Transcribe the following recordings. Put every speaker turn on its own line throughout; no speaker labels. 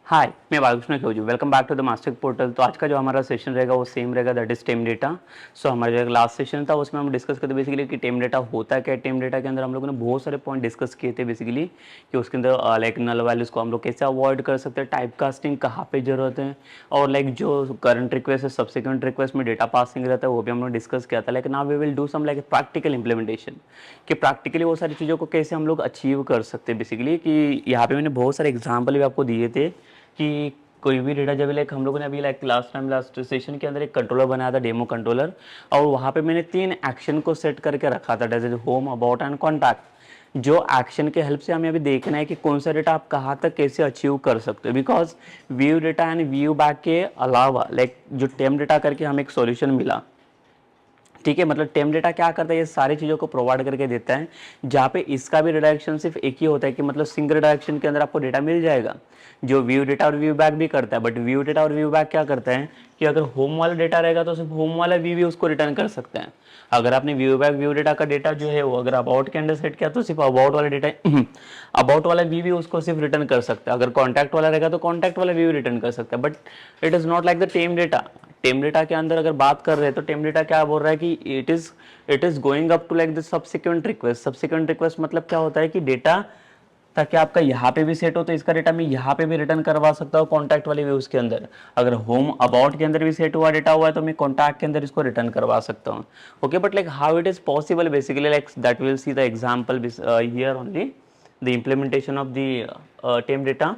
हाय, मैं Balkrishna Kheju. Welcome back to the master portal. तो आज का जो हमारा सेशन रहेगा वो सेम रहेगा, दैट इज टेम डेटा। सो हमारा जो लास्ट सेशन था उसमें हम डिस्कस करते बेसिकली कि टेम डेटा होता क्या है। टेम डेटा के अंदर हम लोगों ने बहुत सारे पॉइंट डिस्कस किए थे बेसिकली कि उसके अंदर लाइक नल वैल्यूज़ को हम लोग कैसे अवॉइड कर सकते हैं, टाइप कास्टिंग कहाँ पे जरूरत है, और लाइक जो करंट रिक्वेस्ट है सब्सिक्वेंट रिक्वेस्ट में डेटा पासिंग रहता है वो भी हम लोग डिस्कस किया था। Like now we will do some like practical implementation कि प्रैक्टिकली वो सारी चीज़ों को कैसे हम लोग अचीव कर सकते हैं बेसिकली। कि यहाँ पे मैंने बहुत सारे एग्जाम्पल भी आपको दिए थे कि कोई भी डेटा जब लाइक हम लोगों ने अभी लाइक लास्ट सेशन के अंदर एक कंट्रोलर बनाया था, डेमो कंट्रोलर, और वहाँ पे मैंने 3 एक्शन को सेट करके रखा था, जैसे होम, अबाउट एंड कॉन्टैक्ट। जो एक्शन के हेल्प से हमें अभी देखना है कि कौन सा डेटा आप कहाँ तक कैसे अचीव कर सकते हो। Because view data and view back के अलावा लाइक जो टेम डेटा करके हमें एक सॉल्यूशन मिला, ठीक है, मतलब टेम डेटा क्या करता है, ये सारी चीज़ों को प्रोवाइड करके देता है, जहाँ पे इसका भी रिडायरेक्शन सिर्फ एक ही होता है कि मतलब सिंगल डायरेक्शन के अंदर आपको डेटा मिल जाएगा, जो व्यू डेटा और व्यू बैक भी करता है। बट व्यू डेटा और व्यू बैक क्या करता है कि अगर होम वाला डेटा रहेगा तो सिर्फ होम वाला व्यू भी उसको रिटर्न कर सकते हैं। अगर आपने व्यू बैक व्यू डेटा का डेटा जो है वो अगर अबाउट के अंदर सेट किया तो सिर्फ अबाउट वाला डेटा अबाउट वाला व्यू भी उसको सिर्फ रिटर्न कर सकता है। अगर कॉन्टैक्ट वाला रहेगा तो कॉन्टैक्ट वाला व्यू रिटर्न कर सकता है। But it is not like the temp data. Time data के अंदर अगर बात कर रहे हैं तो टेम डेटा क्या बोल रहा है कि it is going up to like the subsequent request. Subsequent request मतलब क्या होता है कि डेटा ताकि आपका यहाँ पे भी सेट हो तो इसका डेटा मैं यहाँ पे भी रिटर्न करवा सकता हूँ कॉन्टैक्ट वाले व्यूज के अंदर। अगर होम अबाउट के अंदर भी सेट हुआ डेटा हुआ है तो मैं कॉन्टैक्ट के अंदर इसको रिटर्न करवा सकता हूँ। Okay, but like how it is possible basically like that will see the example here only the implementation of the temp data.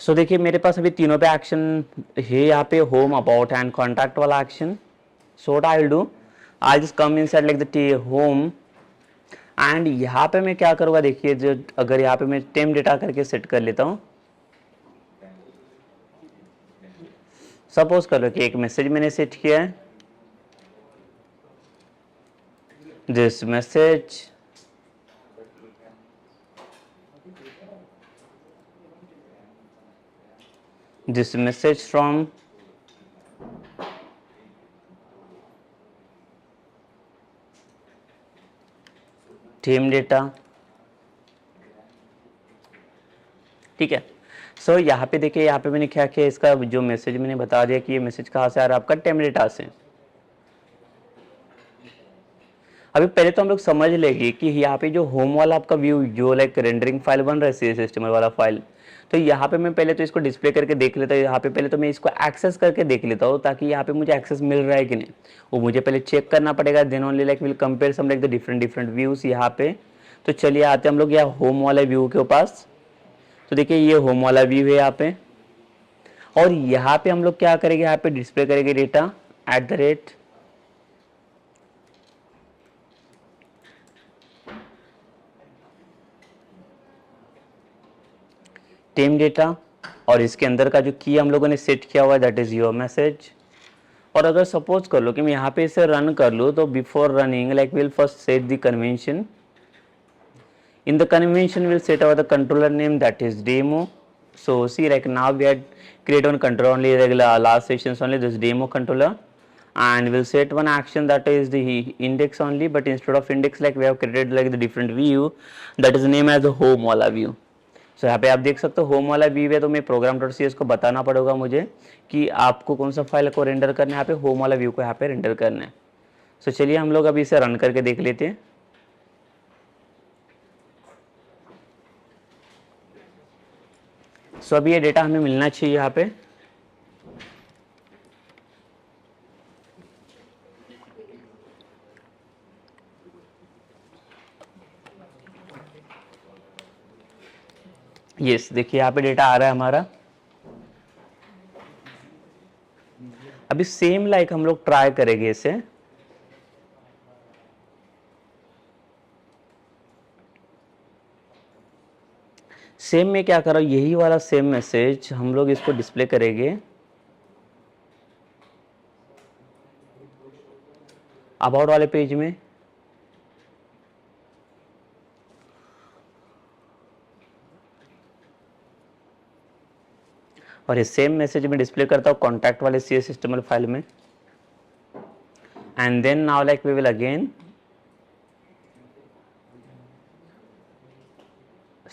So देखिए मेरे पास अभी तीनों पे एक्शन है, यहाँ पे होम, अबाउट एंड कॉन्टैक्ट वाला action. So what I will do, I just come inside like the home and यहाँ पे मैं क्या करूँगा, देखिए जो अगर यहाँ पे मैं टेम डेटा करके सेट कर लेता हूँ, सपोज कर लो कि एक मैसेज मैंने सेट किया है, this message from time data, ठीक है। सो यहाँ पे देखिए, यहाँ पे मैंने क्या किया, इसका जो मैसेज मैंने बता दिया कि ये मैसेज कहाँ से आ रहा है, आपका टेम डेटा से। अभी पहले तो हम लोग समझ लेंगे कि यहाँ पे जो होम वाला आपका व्यू जो लाइक रेंडरिंग फाइल बन रहा है सी एस एस्टिमल वाला फाइल, तो यहाँ पे मैं पहले तो इसको डिस्प्ले करके देख लेता हूँ। यहाँ पे पहले तो मैं इसको एक्सेस करके देख लेता हूँ ताकि यहाँ पे मुझे एक्सेस मिल रहा है कि नहीं वो मुझे पहले चेक करना पड़ेगा। Then only like will compare some like the different different views यहाँ पे। तो चलिए आते हम लोग यहाँ होम वाला व्यू के पास। तो देखिए ये होम वाला व्यू है यहाँ पे, और यहाँ पे हम लोग क्या करेंगे, यहाँ पे डिस्प्ले करेंगे data at the rate time data, और इसके अंदर का जो की हम लोगों ने सेट किया हुआ है दैट इज योर मैसेज। और अगर सपोज कर लो कि मैं यहाँ पे इसे रन कर लूँ तो before running like will first set the convention. In the convention will set our the controller name that is demo. So see like now we had create one controller only regular last sessions only this demo controller, and we'll set one action that is the index only, but instead of index like we have created like the different view that is named as the home वाला view. So यहाँ पे आप देख सकते हो home वाला view है, तो मैं प्रोग्राम डॉट सी एस को बताना पड़ेगा मुझे कि आपको कौन सा फाइल को रेंडर करना है, यहाँ पे होम वाला व्यू को यहाँ पे रेंडर करना है। सो चलिए हम लोग अभी इसे रन करके देख लेते हैं। सो अभी ये डेटा हमें मिलना चाहिए यहाँ पे। यस देखिए यहाँ पे डेटा आ रहा है हमारा। अभी सेम लाइक हम लोग ट्राई करेंगे इसे। सेम में क्या करो, यही वाला सेम मैसेज हम लोग इसको डिस्प्ले करेंगे अबाउट वाले पेज में, और ये सेम मैसेज में डिस्प्ले करता हूँ कॉन्टैक्ट वाले सी एस एस्टिमल फाइल में। And then now like we will again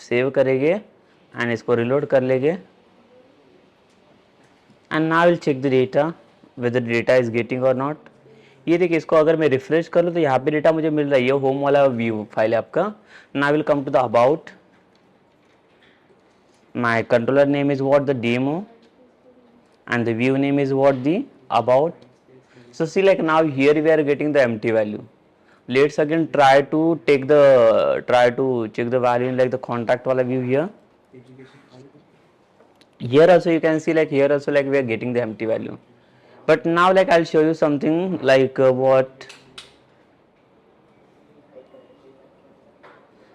save करेंगे एंड इसको रिलोड कर लेंगे and now will check the data whether data is getting और नॉट। ये देखिए, इसको अगर मैं रिफ्रेश कर लूँ तो यहाँ पे डेटा मुझे मिल रहा है, ये होम वाला व्यू फाइल है आपका। Now will come to the about, my controller name is what the demo and the view name is what the about. So see, like now here we are getting the empty value. Let's again try to check the value in like the contact wala view here. Here also you can see, like here also like we are getting the empty value. But now like I'll show you something like what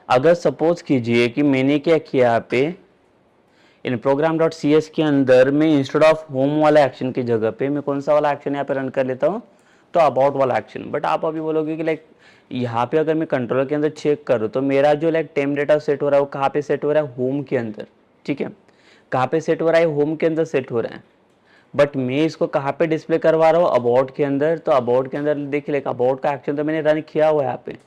अगर suppose कीजिए कि मैंने क्या किया यहाँ पे इन program dot C S के अंदर में इंस्टेड ऑफ होम वाला एक्शन की जगह पे मैं कौन सा वाला एक्शन यहाँ पे रन कर लेता हूँ, तो अबाउट वाला एक्शन। बट आप अभी बोलोगे कि लाइक यहाँ पे अगर मैं कंट्रोलर के अंदर चेक करूँ तो मेरा जो लाइक टेम डेटा सेट हो रहा है वो कहाँ पे सेट हो रहा है, होम के अंदर। ठीक है, कहाँ पे सेट हो रहा है, होम के अंदर सेट हो रहा है। बट मैं इसको कहाँ पे डिस्प्ले करवा रहा हूँ, अबाउट के अंदर। तो अबाउट के अंदर देखिए लाइक अबाउट का एक्शन तो मैंने रन किया हुआ है यहाँ पे।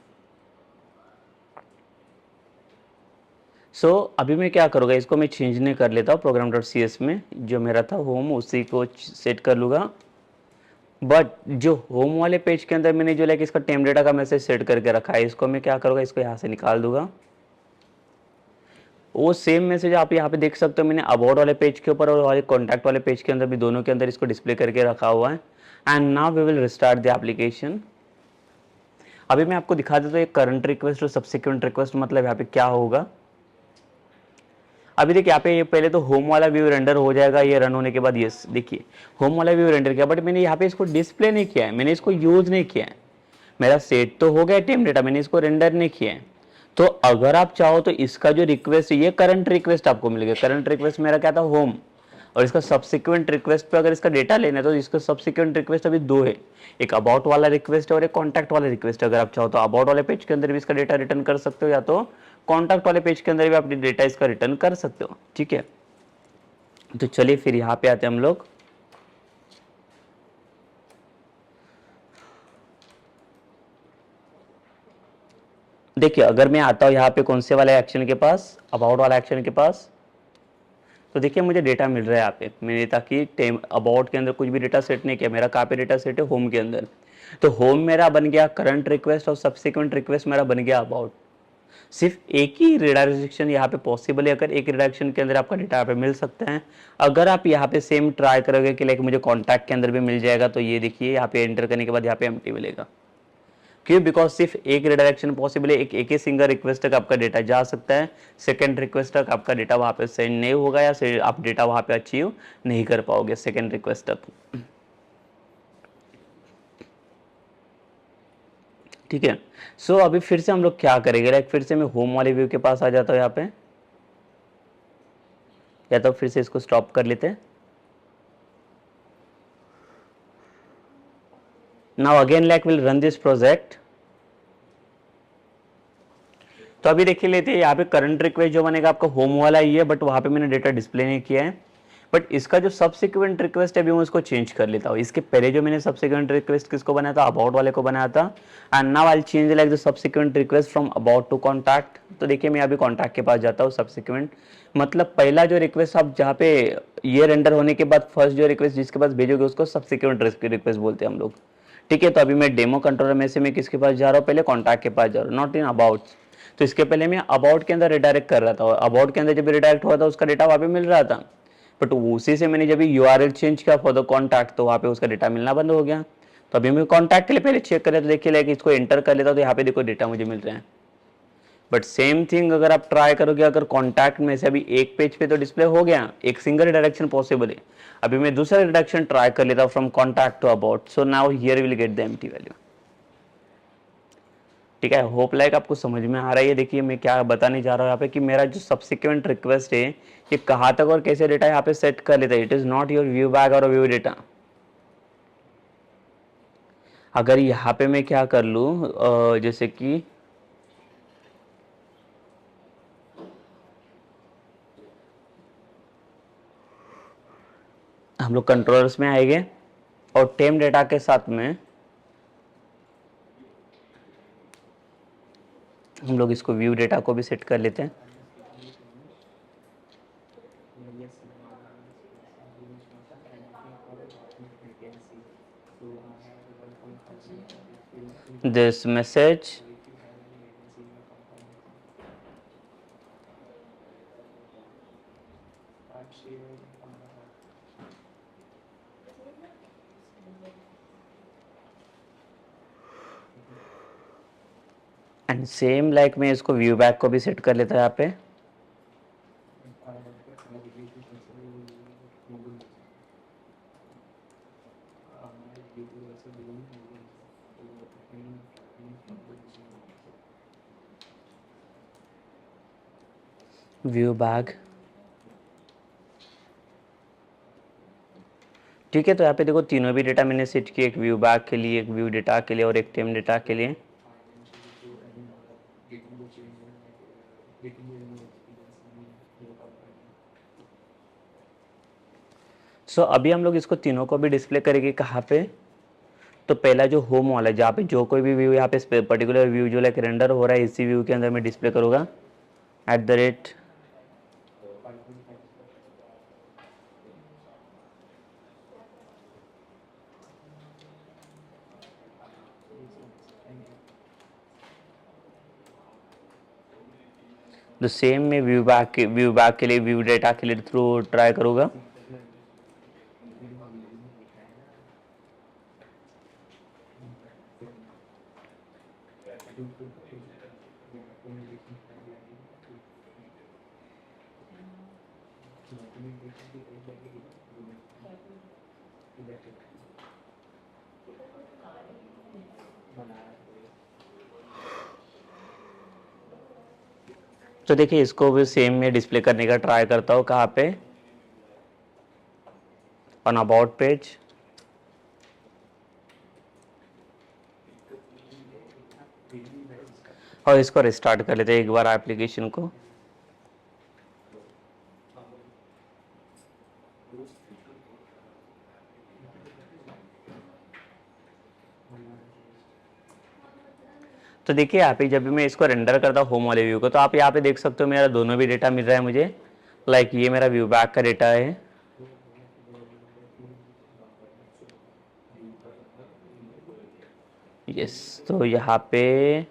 सो अभी मैं क्या करूँगा, इसको मैं चेंज नहीं कर लेता हूँ प्रोग्राम डॉट सी एस में, जो मेरा था होम उसी को सेट कर लूँगा। बट जो होम वाले पेज के अंदर मैंने जो लाइक इसका टेम डेटा का मैसेज सेट करके रखा है, इसको मैं क्या करूँगा, इसको यहाँ से निकाल दूंगा। वो सेम मैसेज आप यहाँ पे देख सकते हो, मैंने अबाउट वाले पेज के ऊपर और वाले कॉन्टैक्ट वाले पेज के अंदर भी, दोनों के अंदर इसको डिस्प्ले करके रखा हुआ है। And now we will restart the application. अभी मैं आपको दिखा देता हूँ एक करंट रिक्वेस्ट और सब्सिक्वेंट रिक्वेस्ट मतलब यहाँ पे क्या होगा। अभी देखिए यहाँ पे ये पहले तो होम वाला व्यू रेंडर हो जाएगा, ये रन होने के बाद। यस देखिए होम वाला व्यू रेंडर किया, बट मैंने यहाँ पे इसको डिस्प्ले नहीं किया है, मैंने इसको यूज नहीं किया है। मेरा सेट तो हो गया टेम डेटा, मैंने इसको रेंडर नहीं किया है। तो अगर आप चाहो तो इसका जो रिक्वेस्ट, ये करंट रिक्वेस्ट आपको मिल गया। करंट रिक्वेस्ट मेरा क्या था, होम। और इसका सब्सिक्वेंट रिक्वेस्ट पे अगर इसका डेटा लेना है तो इसका सब्सिक्वेंट रिक्वेस्ट अभी दो है, एक अबाउट वाला रिक्वेस्ट है और एक कॉन्टैक्ट वाला रिक्वेस्ट है। अगर आप चाहो तो अबाउट वाले पेज के अंदर भी इसका डेटा रिटर्न कर सकते हो, या तो कॉन्टैक्ट वाले पेज के अंदर भी आप डेटा इसका रिटर्न कर सकते हो। ठीक है, तो चलिए फिर यहाँ पे आते हैं हम लोग। देखिए अगर मैं आता हूँ यहाँ पे कौन से वाले एक्शन के पास, अबाउट वाला एक्शन के पास, तो देखिए मुझे डेटा मिल रहा है यहाँ पे। मैंने ताकि टेम अबाउट के अंदर कुछ भी डेटा सेट नहीं किया, मेरा कहाँ पे डेटा सेट है, होम के अंदर। तो होम मेरा बन गया करंट रिक्वेस्ट और सब्सिक्वेंट रिक्वेस्ट मेरा बन गया अबाउट। सिर्फ एक ही रिडायरेक्शन यहाँ पे पॉसिबल है, अगर एक रिडायरेक्शन के अंदर आपका डेटा यहाँ पे मिल सकता है। अगर आप यहाँ पे सेम ट्राई करोगे कि लाइक मुझे कॉन्टैक्ट के अंदर भी मिल जाएगा, तो ये देखिए यहाँ पे एंटर करने के बाद यहाँ पे एम्प्टी मिलेगा। क्यों, बिकॉज सिर्फ एक रिडायरेक्शन पॉसिबल है, एक ही सिंगल रिक्वेस्ट तक आपका डेटा जा सकता है। सेकंड रिक्वेस्ट तक आपका डेटा वहाँ पे सेंड नहीं होगा, या आप डेटा वहाँ पे अचीव नहीं कर पाओगे सेकंड रिक्वेस्ट तक। ठीक है, सो अभी फिर से हम लोग क्या करेंगे, लाइक फिर से मैं होम वाले व्यू के पास आ जाता हूँ यहाँ पे, या तो फिर से इसको स्टॉप कर लेते हैं। Now again like will run this project. तो अभी देख लेते हैं यहाँ पे करंट रिक्वेस्ट जो बनेगा आपका होम वाला ही है, बट वहाँ पे मैंने डेटा डिस्प्ले नहीं किया है। बट इसका जो सब्सिक्वेंट रिक्वेस्ट है अभी मैं उसको चेंज कर लेता हूँ। इसके पहले जो मैंने सब्सिक्वेंट रिक्वेस्ट किसको बनाया था, अबाउट वाले को बनाया था। And now I change like the subsequent request from about to contact. तो देखिए मैं अभी कॉन्टैक्ट के पास जाता हूँ। सब्सिक्वेंट मतलब पहला जो रिक्वेस्ट आप जहाँ पे ये रेंडर होने के बाद फर्स्ट जो रिक्वेस्ट जिसके पास भेजोगे उसको सब्सिक्वेंट रिक्वेस्ट बोलते हैं हम लोग। ठीक है, तो अभी मैं डेमो कंट्रोलर में से मैं किसके पास जा रहा हूँ, पहले कॉन्टैक्ट के पास जा रहा हूँ, नॉट इन अबाउट। तो इसके पहले मैं अबाउट के अंदर रिडायरेक्ट कर रहा था, और अबाउट के अंदर जब रिडायरेक्ट हुआ था उसका डेटा वहाँ पे मिल रहा था। बट उसी से मैंने जब यूआरएल चेंज किया फॉर द कॉन्टैक्ट, तो वहाँ पे उसका डेटा मिलना बंद हो गया। तो अभी मैं कॉन्टैक्ट के लिए पहले चेक कर लेता, तो देखिए लाइक इसको एंटर कर लेता, तो यहाँ पे देखो डेटा मुझे मिल रहा है। बट सेम थिंग अगर आप ट्राई करोगे, अगर कॉन्टैक्ट में से अभी एक पेज पे तो डिस्प्ले हो गया, एक सिंगल डायरेक्शन पॉसिबल है। अभी मैं दूसरा डायरेक्शन ट्राई कर लेता हूँ from contact to about. So now here will get the empty value. ठीक है, होप लाइक आपको समझ में आ रहा है। देखिए मैं क्या बताने जा रहा हूँ यहाँ पे कि मेरा जो सब्सिक्वेंट रिक्वेस्ट है ये कहाँ तक और कैसे डेटा यहाँ पे सेट कर लेता है। It is not your view bag और व्यू डेटा। अगर यहाँ पे मैं क्या कर लूँ, जैसे कि हम लोग कंट्रोलर्स में आएंगे और टेम डेटा के साथ में हम लोग इसको व्यू डेटा को भी सेट कर लेते हैं। this message and same like मैं इसको व्यू बैक को भी सेट कर लेता है यहाँ पे। व्यू बैक, ठीक है। तो यहाँ पे देखो तीनों भी डेटा मैंने सेट किए, एक व्यू बैक के लिए, एक व्यू डेटा के लिए और एक टेम डेटा के लिए। सो अभी हम लोग इसको तीनों को भी डिस्प्ले करेंगे कहाँ पे? तो पहला जो होम वाला है, जहाँ पे जो कोई भी व्यू यहाँ पे पर्टिकुलर व्यू जो लाइक रेंडर हो रहा है, इसी व्यू के अंदर मैं डिस्प्ले करूँगा at the rate the same में व्यू बैक के लिए व्यू डेटा के लिए थ्रू ट्राई करूँगा। तो देखिए इसको भी सेम में डिस्प्ले करने का ट्राई करता हूँ कहाँ पे? On about page. और इसको रिस्टार्ट कर लेते हैं एक बार एप्लीकेशन को। तो देखिए यहाँ पे जब भी मैं इसको रेंडर करता हूँ होम वाले व्यू को, तो आप यहाँ पे देख सकते हो मेरा दोनों भी डेटा मिल रहा है मुझे। लाइक ये मेरा व्यू बैक का डेटा है, यस। तो यहाँ पे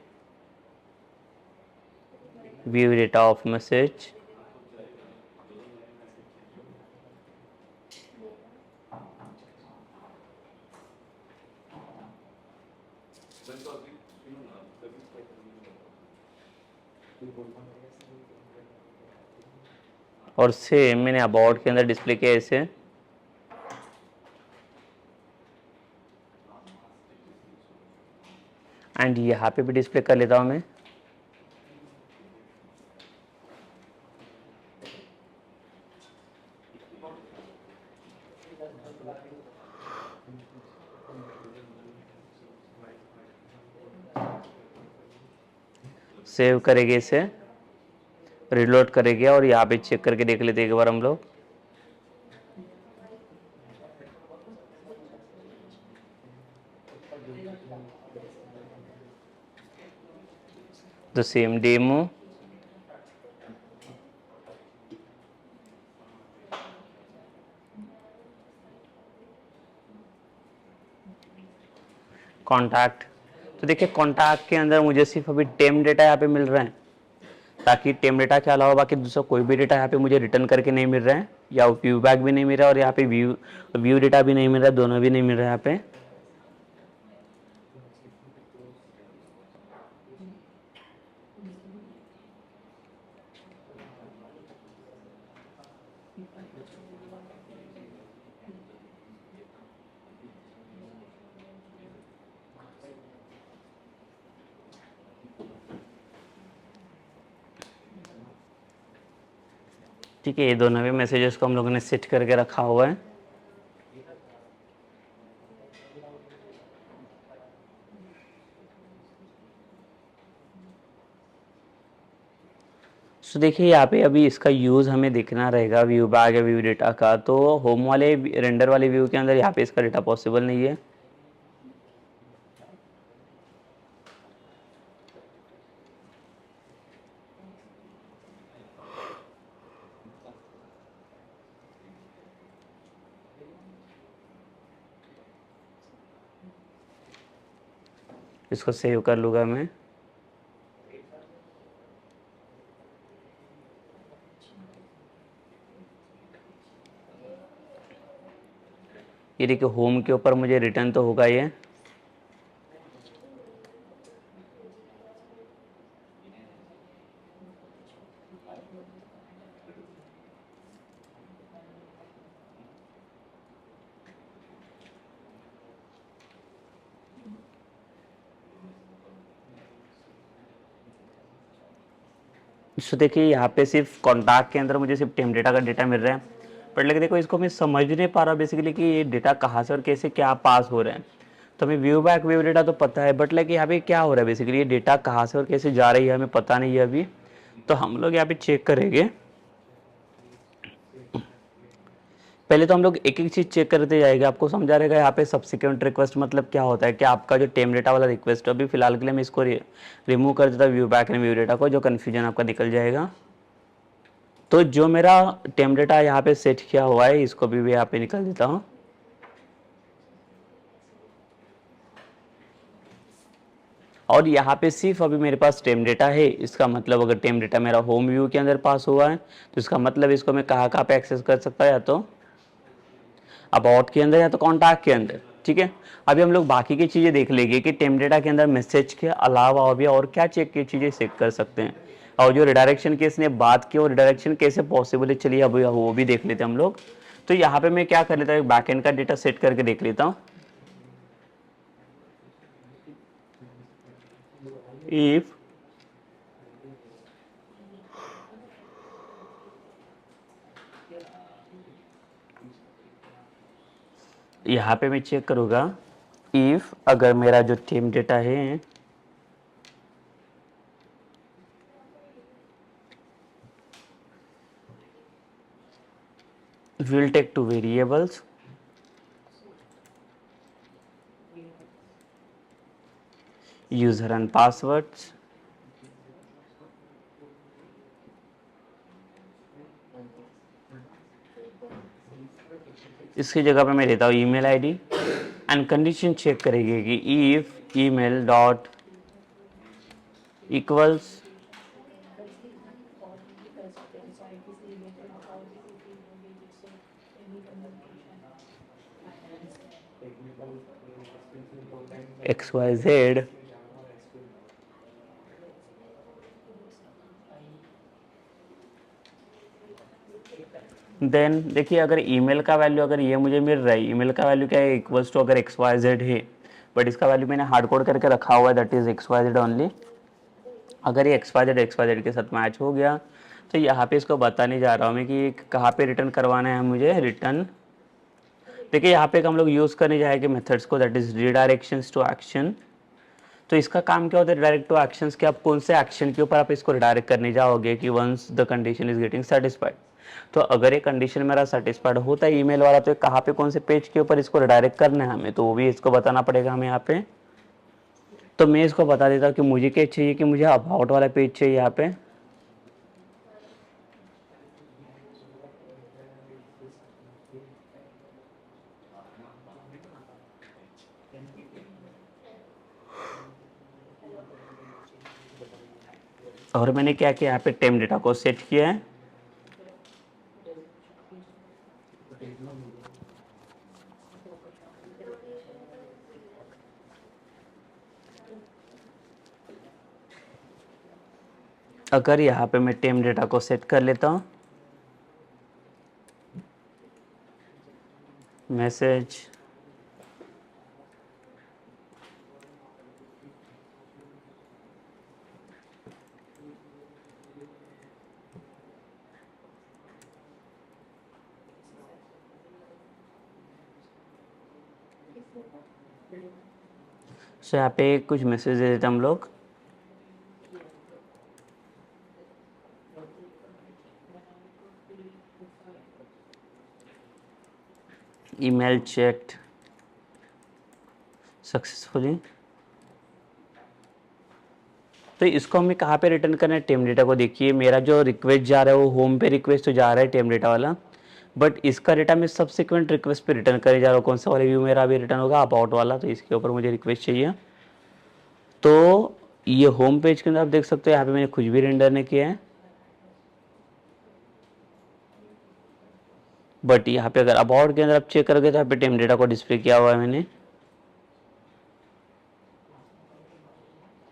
व्यू डेटा ऑफ मैसेज, और सेम मैंने अबाउट के अंदर डिस्प्ले किया इसे। एंड यहाँ पे भी डिस्प्ले कर लेता हूँ मैं। सेव करेंगे इसे, रिलोड करेंगे और यहाँ पे चेक करके देख लेते हैं एक बार हम लोग। The same demo, contact. तो देखिए कॉन्टैक्ट के अंदर मुझे सिर्फ अभी टेम डेटा यहाँ पे मिल रहा है, ताकि टेम डेटा के अलावा बाकी दूसरा कोई भी डेटा यहाँ पे मुझे रिटर्न करके नहीं मिल रहा है, या व्यू बैक भी नहीं मिल रहा है और यहाँ पे व्यू डेटा भी नहीं मिल रहा है, दोनों भी नहीं मिल रहा है यहाँ पे। ठीक है, ये दोनों भी मैसेजेस को हम लोगों ने सेट करके रखा हुआ है। सो देखिए यहाँ पे अभी इसका यूज़ हमें देखना रहेगा व्यू बैग या व्यू डेटा का। तो होम वाले रेंडर वाले व्यू के अंदर यहाँ पे इसका डेटा पॉसिबल नहीं है। इसको सेव कर लूँगा मैं। ये देखिए होम के ऊपर मुझे रिटर्न तो होगा ये। तो देखिए यहाँ पे सिर्फ कॉन्टैक्ट के अंदर मुझे सिर्फ टेम डेटा का डेटा मिल रहा है, बट लेकिन देखो इसको मैं समझ नहीं पा रहा बेसिकली कि ये डेटा कहाँ से और कैसे क्या पास हो रहा है। तो हमें व्यू बैक व्यू डेटा तो पता है, बट लाइक यहाँ पे क्या हो रहा है बेसिकली, ये डेटा कहाँ से और कैसे जा रही है हमें पता नहीं है अभी। तो हम लोग यहाँ पे चेक करेंगे। पहले तो हम लोग एक एक चीज़ चेक करते जाएंगे, आपको समझा रहेगा यहाँ पे सब्सिक्वेंट रिक्वेस्ट मतलब क्या होता है कि आपका जो टेम डेटा वाला रिक्वेस्ट अभी फिलहाल के लिए मैं इसको रिमूव कर देता view back and view data को, जो कन्फ्यूजन आपका निकल जाएगा। तो जो मेरा टेम डेटा यहाँ पे सेट किया हुआ है इसको भी यहाँ पे निकल देता हूँ। और यहाँ पे सिर्फ अभी मेरे पास टेम डेटा है, इसका मतलब अगर टेम डेटा मेरा होम व्यू के अंदर पास हुआ है तो इसका मतलब इसको मैं कहाँ कहाँ पे एक्सेस कर सकता है, या तो अबाउट के अंदर या तो कॉन्टैक्ट के अंदर। ठीक है, अभी हम लोग बाकी की चीज़ें देख लेंगे कि टेम डेटा के अंदर मैसेज के अलावा और भी और क्या चेक की चीज़ें चेक कर सकते हैं। और जो रिडायरेक्शन की इसने बात की और रिडायरेक्शन कैसे पॉसिबल है, चलिए अभी वो भी देख लेते हैं हम लोग। तो यहाँ पे मैं क्या कर लेता हूँ, बैक एंड का डेटा सेट करके देख लेता हूँ। इफ यहाँ पे मैं चेक करूँगा, इफ अगर मेरा जो टेम डेटा है will take two variables, user and passwords, इसकी जगह पे मैं देता हूँ email ID and condition check करेगी कि if email dot equals XYZ, then देखिए अगर ईमेल का वैल्यू अगर ये मुझे मिल रहा है, ईमेल का वैल्यू क्या है, इक्वल्स टू अगर XYZ है, बट इसका वैल्यू मैंने हार्ड कोड करके रखा हुआ है, दैट इज XYZ ओनली। अगर ये XYZ के साथ मैच हो गया तो यहाँ पे इसको बताने जा रहा हूँ मैं कि कहाँ पे रिटर्न करवाना है मुझे रिटर्न। देखिए यहाँ पे हम लोग यूज़ करने जाएंगे मेथड्स को, दैट इज रिडायरेक्शंस टू एक्शन। तो इसका काम क्या होता है, डायरेक्ट टू एक्शंस के आप कौन से एक्शन के ऊपर आप इसको रिडायरेक्ट करने जाओगे कि once the condition is getting satisfied. तो अगर ये कंडीशन मेरा सेटिस्फाइड होता है ईमेल वाला, तो कहाँ पे कौन से पेज के ऊपर इसको रिडायरेक्ट करना है हमें, तो वो भी इसको बताना पड़ेगा हमें यहाँ पे। तो मैं इसको बता देता हूँ कि मुझे क्या चाहिए, कि मुझे अबाउट वाला पेज चाहिए यहाँ पे। और मैंने क्या किया, यहाँ पे टेम डेटा को सेट किया है। अगर यहाँ पे मैं टेम डेटा को सेट कर लेता हूँ, मैसेज सो यहाँ पे कुछ मैसेज दे देते हम लोग, ईमेल चेक्ड सक्सेसफुली। तो इसको हमें कहाँ पे रिटर्न करना है, टेम डेटा को। देखिए मेरा जो रिक्वेस्ट जा रहा है वो होम पे रिक्वेस्ट तो जा रहा है टेम डेटा वाला, बट इसका डेटा मैं सब्सिक्वेंट रिक्वेस्ट पे रिटर्न करने जा रहा हूँ। कौन सा वाला व्यू मेरा अभी रिटर्न होगा, अबाउट वाला। तो इसके ऊपर मुझे रिक्वेस्ट चाहिए। तो ये होम पेज के अंदर आप देख सकते हो यहाँ पे मैंने कुछ भी रेंडर नहीं किया है, बट यहाँ पे अगर अबाउट के अंदर आप चेक करोगे तो यहाँ पे टेम डेटा को डिस्प्ले किया हुआ है मैंने।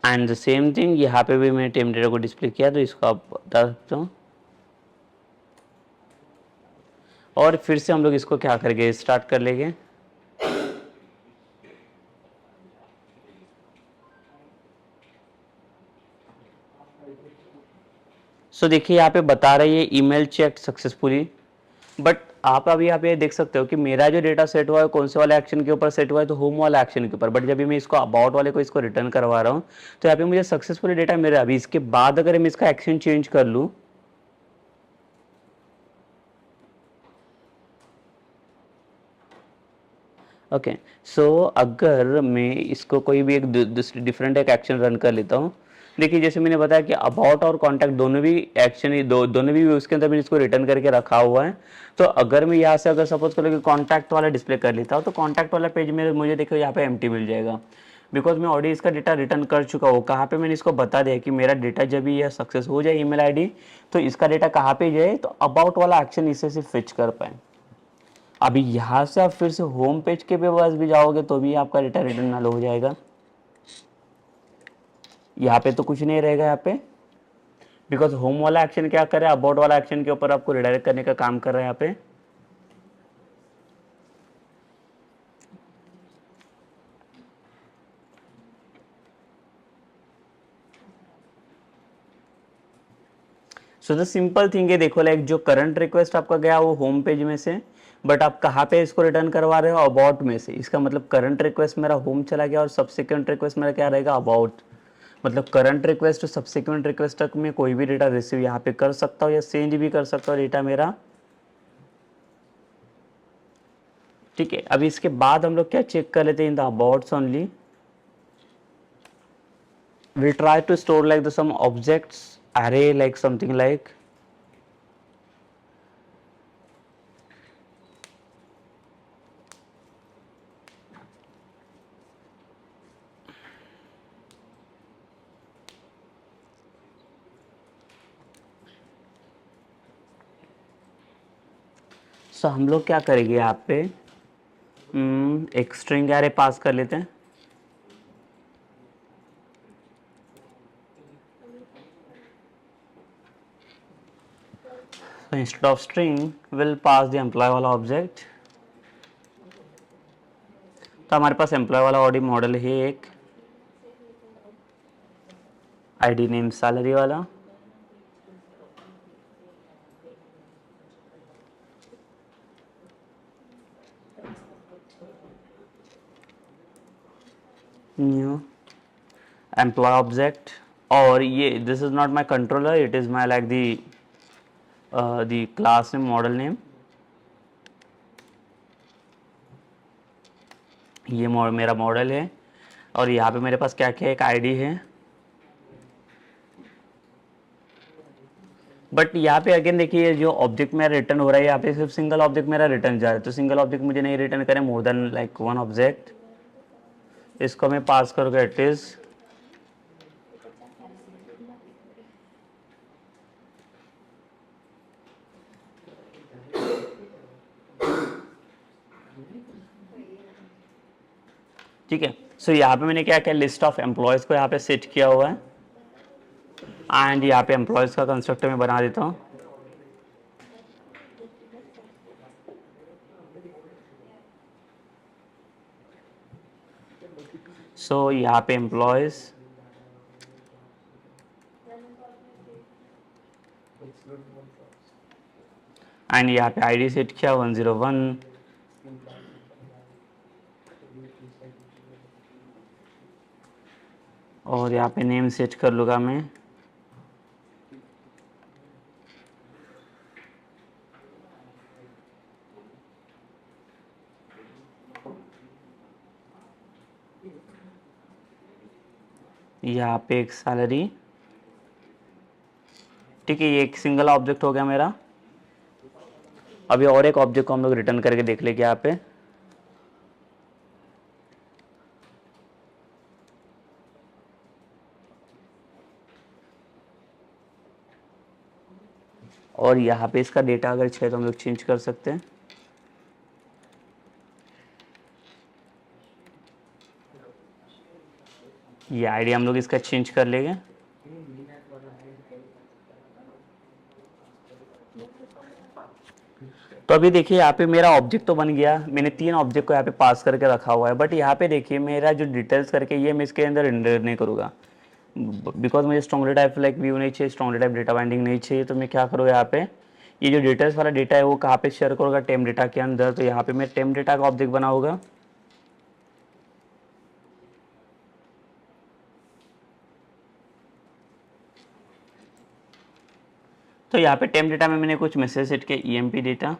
एंड द सेम थिंग यहाँ पे भी मैंने टेम डेटा को डिस्प्ले किया, तो इसको आप बता सकते हो। और फिर से हम लोग इसको क्या करेंगे, स्टार्ट कर लेंगे। सो देखिए यहाँ पे बता रही है ईमेल चेक सक्सेसफुली, बट आप अभी यहाँ पे देख सकते हो कि मेरा जो डेटा सेट हुआ है कौन से वाले एक्शन के ऊपर सेट हुआ है, तो होम वाला एक्शन के ऊपर। बट जब भी मैं इसको अबाउट वाले को इसको रिटर्न करवा रहा हूँ तो यहाँ पे मुझे सक्सेसफुली डेटा मिल रहा है। अभी इसके बाद अगर मैं इसका एक्शन चेंज कर लूँ, ओके सो अगर मैं इसको कोई भी एक डिफरेंट एक एक्शन रन कर लेता हूँ, देखिए जैसे मैंने बताया कि अबाउट और कॉन्टैक्ट दोनों भी एक्शन दोनों भी उसके अंदर मैंने इसको रिटर्न करके रखा हुआ है। तो अगर मैं यहाँ से अगर सपोज करो कि कॉन्टैक्ट वाला डिस्प्ले कर लेता हूँ, तो कॉन्टैक्ट वाला पेज में मुझे देखो यहाँ पे एम्प्टी मिल जाएगा, बिकॉज मैं ऑलरेडी इसका डेटा रिटर्न कर चुका हूँ। कहाँ पे मैंने इसको बता दिया कि मेरा डेटा जब भी यह सक्सेस हो जाए ईमेल आईडी, तो इसका डेटा कहाँ पे जाए, तो अबाउट वाला एक्शन इससे सिर्फ फिच कर पाए। अभी यहाँ से आप फिर से होम पेज के पे पास भी जाओगे तो भी आपका डेटा रिटर्न नल हो जाएगा। यहाँ पे तो कुछ नहीं रहेगा यहाँ पे, बिकॉज होम वाला एक्शन क्या करे, अबाउट वाला एक्शन के ऊपर आपको रिडायरेक्ट करने का काम कर रहा है यहाँ पे। सो द सिंपल थिंग है, देखो लाइक जो करंट रिक्वेस्ट आपका गया वो होम पेज में से, बट आप कहाँ पे इसको रिटर्न करवा रहे हो, अबाउट में से। इसका मतलब करंट रिक्वेस्ट मेरा होम चला गया और सब्सिक्वेंट रिक्वेस्ट मेरा क्या रहेगा, अबाउट। मतलब current request to subsequent request तक में कोई भी डेटा रिसीव यहाँ पे कर सकता हूँ या सेंड भी कर सकता हूँ डेटा मेरा, ठीक है। अभी इसके बाद हम लोग क्या चेक कर लेते हैं, in the abouts only we'll try to store like the some objects array like something like सो हम लोग क्या करेंगे यहाँ पे एक स्ट्रिंग एरे पास कर लेते हैं। So instead of string we'll pass the employee वाला ऑब्जेक्ट। तो हमारे पास एम्प्लॉय वाला ऑडी मॉडल है एक, आईडी नेम सैलरी वाला, न्यू एम्प्लॉय ऑब्जेक्ट। और ये this is not my controller, it is my like the class name model name. ये मेरा मॉडल है और यहाँ पे मेरे पास क्या क्या एक आईडी है। बट यहाँ पे अगेन देखिए जो ऑब्जेक्ट मेरा रिटर्न हो रहा है यहाँ पे सिर्फ सिंगल ऑब्जेक्ट मेरा रिटर्न जा रहा है, तो सिंगल ऑब्जेक्ट मुझे नहीं रिटर्न करें, more than like one object. इसको मैं पास करूँगा इट इज ठीक है। सो यहाँ पे मैंने क्या किया, लिस्ट ऑफ एम्प्लॉयज़ को यहाँ पे सेट किया हुआ है एंड यहाँ पे एम्प्लॉयज़ का कंस्ट्रक्टर मैं बना देता हूँ। सो यहाँ पे एम्प्लॉयज़ एंड यहाँ पे आईडी सेट किया 101 और यहाँ पे नेम सेट कर लूँगा मैं यहाँ पे एक सैलरी, ठीक है। ये एक सिंगल ऑब्जेक्ट हो गया मेरा। अभी और एक ऑब्जेक्ट को हम लोग रिटर्न करके देख लेंगे यहाँ पे। और यहाँ पे इसका डेटा अगर चाहिए तो हम लोग चेंज कर सकते हैं। ये आईडी हम लोग इसका चेंज कर लेंगे। तो अभी देखिए यहाँ पे मेरा ऑब्जेक्ट तो बन गया, मैंने 3 ऑब्जेक्ट को यहाँ पे पास करके रखा हुआ है, बट यहाँ पे देखिए मेरा जो डिटेल्स करके ये मैं इसके अंदर रेंडर नहीं करूँगा, बिकॉज मुझे स्ट्रॉन्गली टाइप लाइक व्यू नहीं चाहिए, स्ट्रॉन्गली टाइप डेटा बाइंडिंग नहीं चाहिए। तो मैं क्या करूँगा, यहाँ पे ये जो डिटेल्स वाला डेटा है वो कहाँ पे शेयर करूँगा, टेम डेटा के अंदर। तो यहाँ पे मैं टेम डेटा का ऑब्जेक्ट बनाऊँगा। तो यहाँ पे टेम डेटा में मैंने कुछ मैसेज सेट किया, EMP डेटा,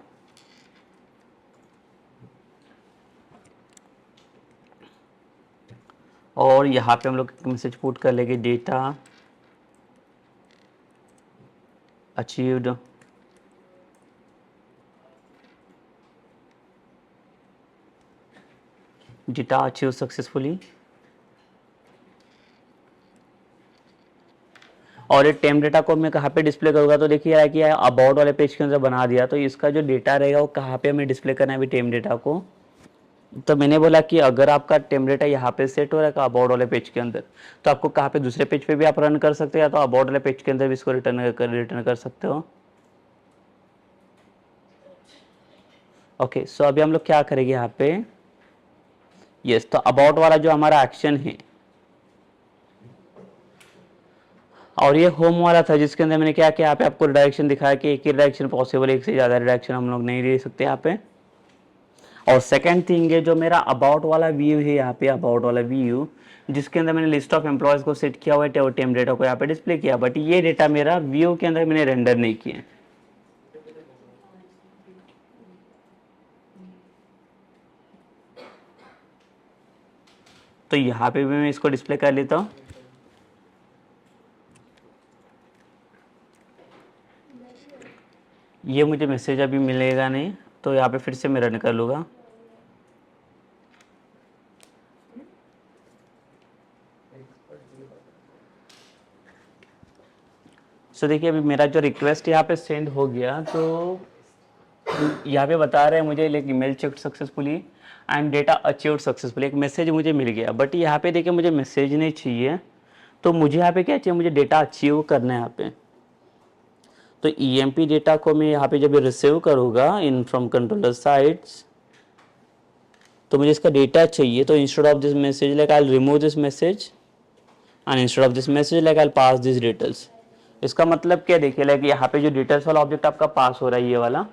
और यहाँ पे हम लोग मैसेज पुट कर लेंगे data achieved, data achieve successfully. और ये टेम डेटा को मैं कहाँ पे डिस्प्ले करूँगा, तो देखिए यार कि अबाउट वाले पेज के अंदर बना दिया, तो इसका जो डेटा रहेगा वो कहाँ पे हमें डिस्प्ले करना है अभी टेम डेटा को। तो मैंने बोला कि अगर आपका टेम डेटा यहाँ पे सेट हो रहा है अबाउट वाले पेज के अंदर, तो आपको कहाँ पे दूसरे पेज पे भी आप रन कर सकते हैं, या तो अबाउट वाले पेज के अंदर भी इसको रिटर्न कर सकते हो। ओके, सो अभी हम लोग क्या करेंगे यहाँ पे, यस, तो अबाउट वाला जो हमारा एक्शन है, और ये होम वाला था जिसके अंदर मैंने क्या किया, यहाँ पे आपको रिडायरेक्शन दिखाया कि एक ही रिडायरेक्शन पॉसिबल, एक से ज़्यादा रिडायरेक्शन हम लोग नहीं ले सकते यहाँ पे। और सेकंड थिंग है जो मेरा अबाउट वाला व्यू है, यहाँ पे अबाउट वाला व्यू जिसके अंदर मैंने लिस्ट ऑफ एम्प्लॉयज़ को सेट किया हुआ है और टेम डेटा को यहाँ पे डिस्प्ले किया, बट ये डेटा मेरा व्यू के अंदर मैंने रेंडर नहीं किया। तो यहाँ पे भी मैं इसको डिस्प्ले कर लेता हूँ। ये मुझे मैसेज अभी मिलेगा नहीं, तो यहाँ पे फिर से मैं रन कर लूँगा। सो देखिए अभी मेरा जो रिक्वेस्ट यहाँ पे सेंड हो गया, तो यहाँ पे बता रहे हैं मुझे like email check successfully and data achieved successfully, एक मैसेज मुझे मिल गया। बट यहाँ पे देखिए मुझे मैसेज नहीं चाहिए, तो मुझे यहाँ पे क्या चाहिए, मुझे डेटा अचीव करना है यहाँ पे। तो EMP डेटा को मैं यहाँ पे जब रिसीव करूँगा इन फ्रॉम कंट्रोलर साइड्स, तो मुझे इसका डेटा चाहिए। तो instead of this message like I will remove this message and instead of this message like I will pass this details. इसका मतलब क्या, देखिए लाइक यहाँ पे जो डिटेल्स वाला ऑब्जेक्ट आपका पास हो रहा है ये वाला,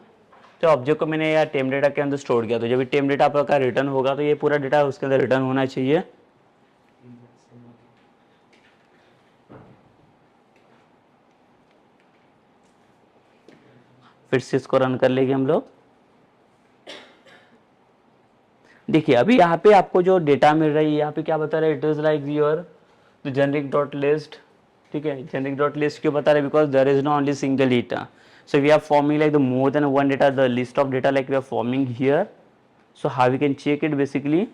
तो ऑब्जेक्ट को मैंने यार टेम डेटा के अंदर स्टोर किया, तो जब भी टेम डेटा आपका रिटर्न होगा तो ये पूरा डेटा उसके अंदर रिटर्न होना चाहिए। फिर से इसको रन कर लेंगे हम लोग। देखिए अभी यहाँ पे आपको जो डेटा मिल रहा है यहाँ पे क्या बता रहा है, it is like your generic dot list. ठीक है, जेनरिक डॉट लिस्ट क्यों बता रहे हैं, because there is no only single data, so we are forming like the more than one data, the list of data like we are forming here, so how we can check it basically।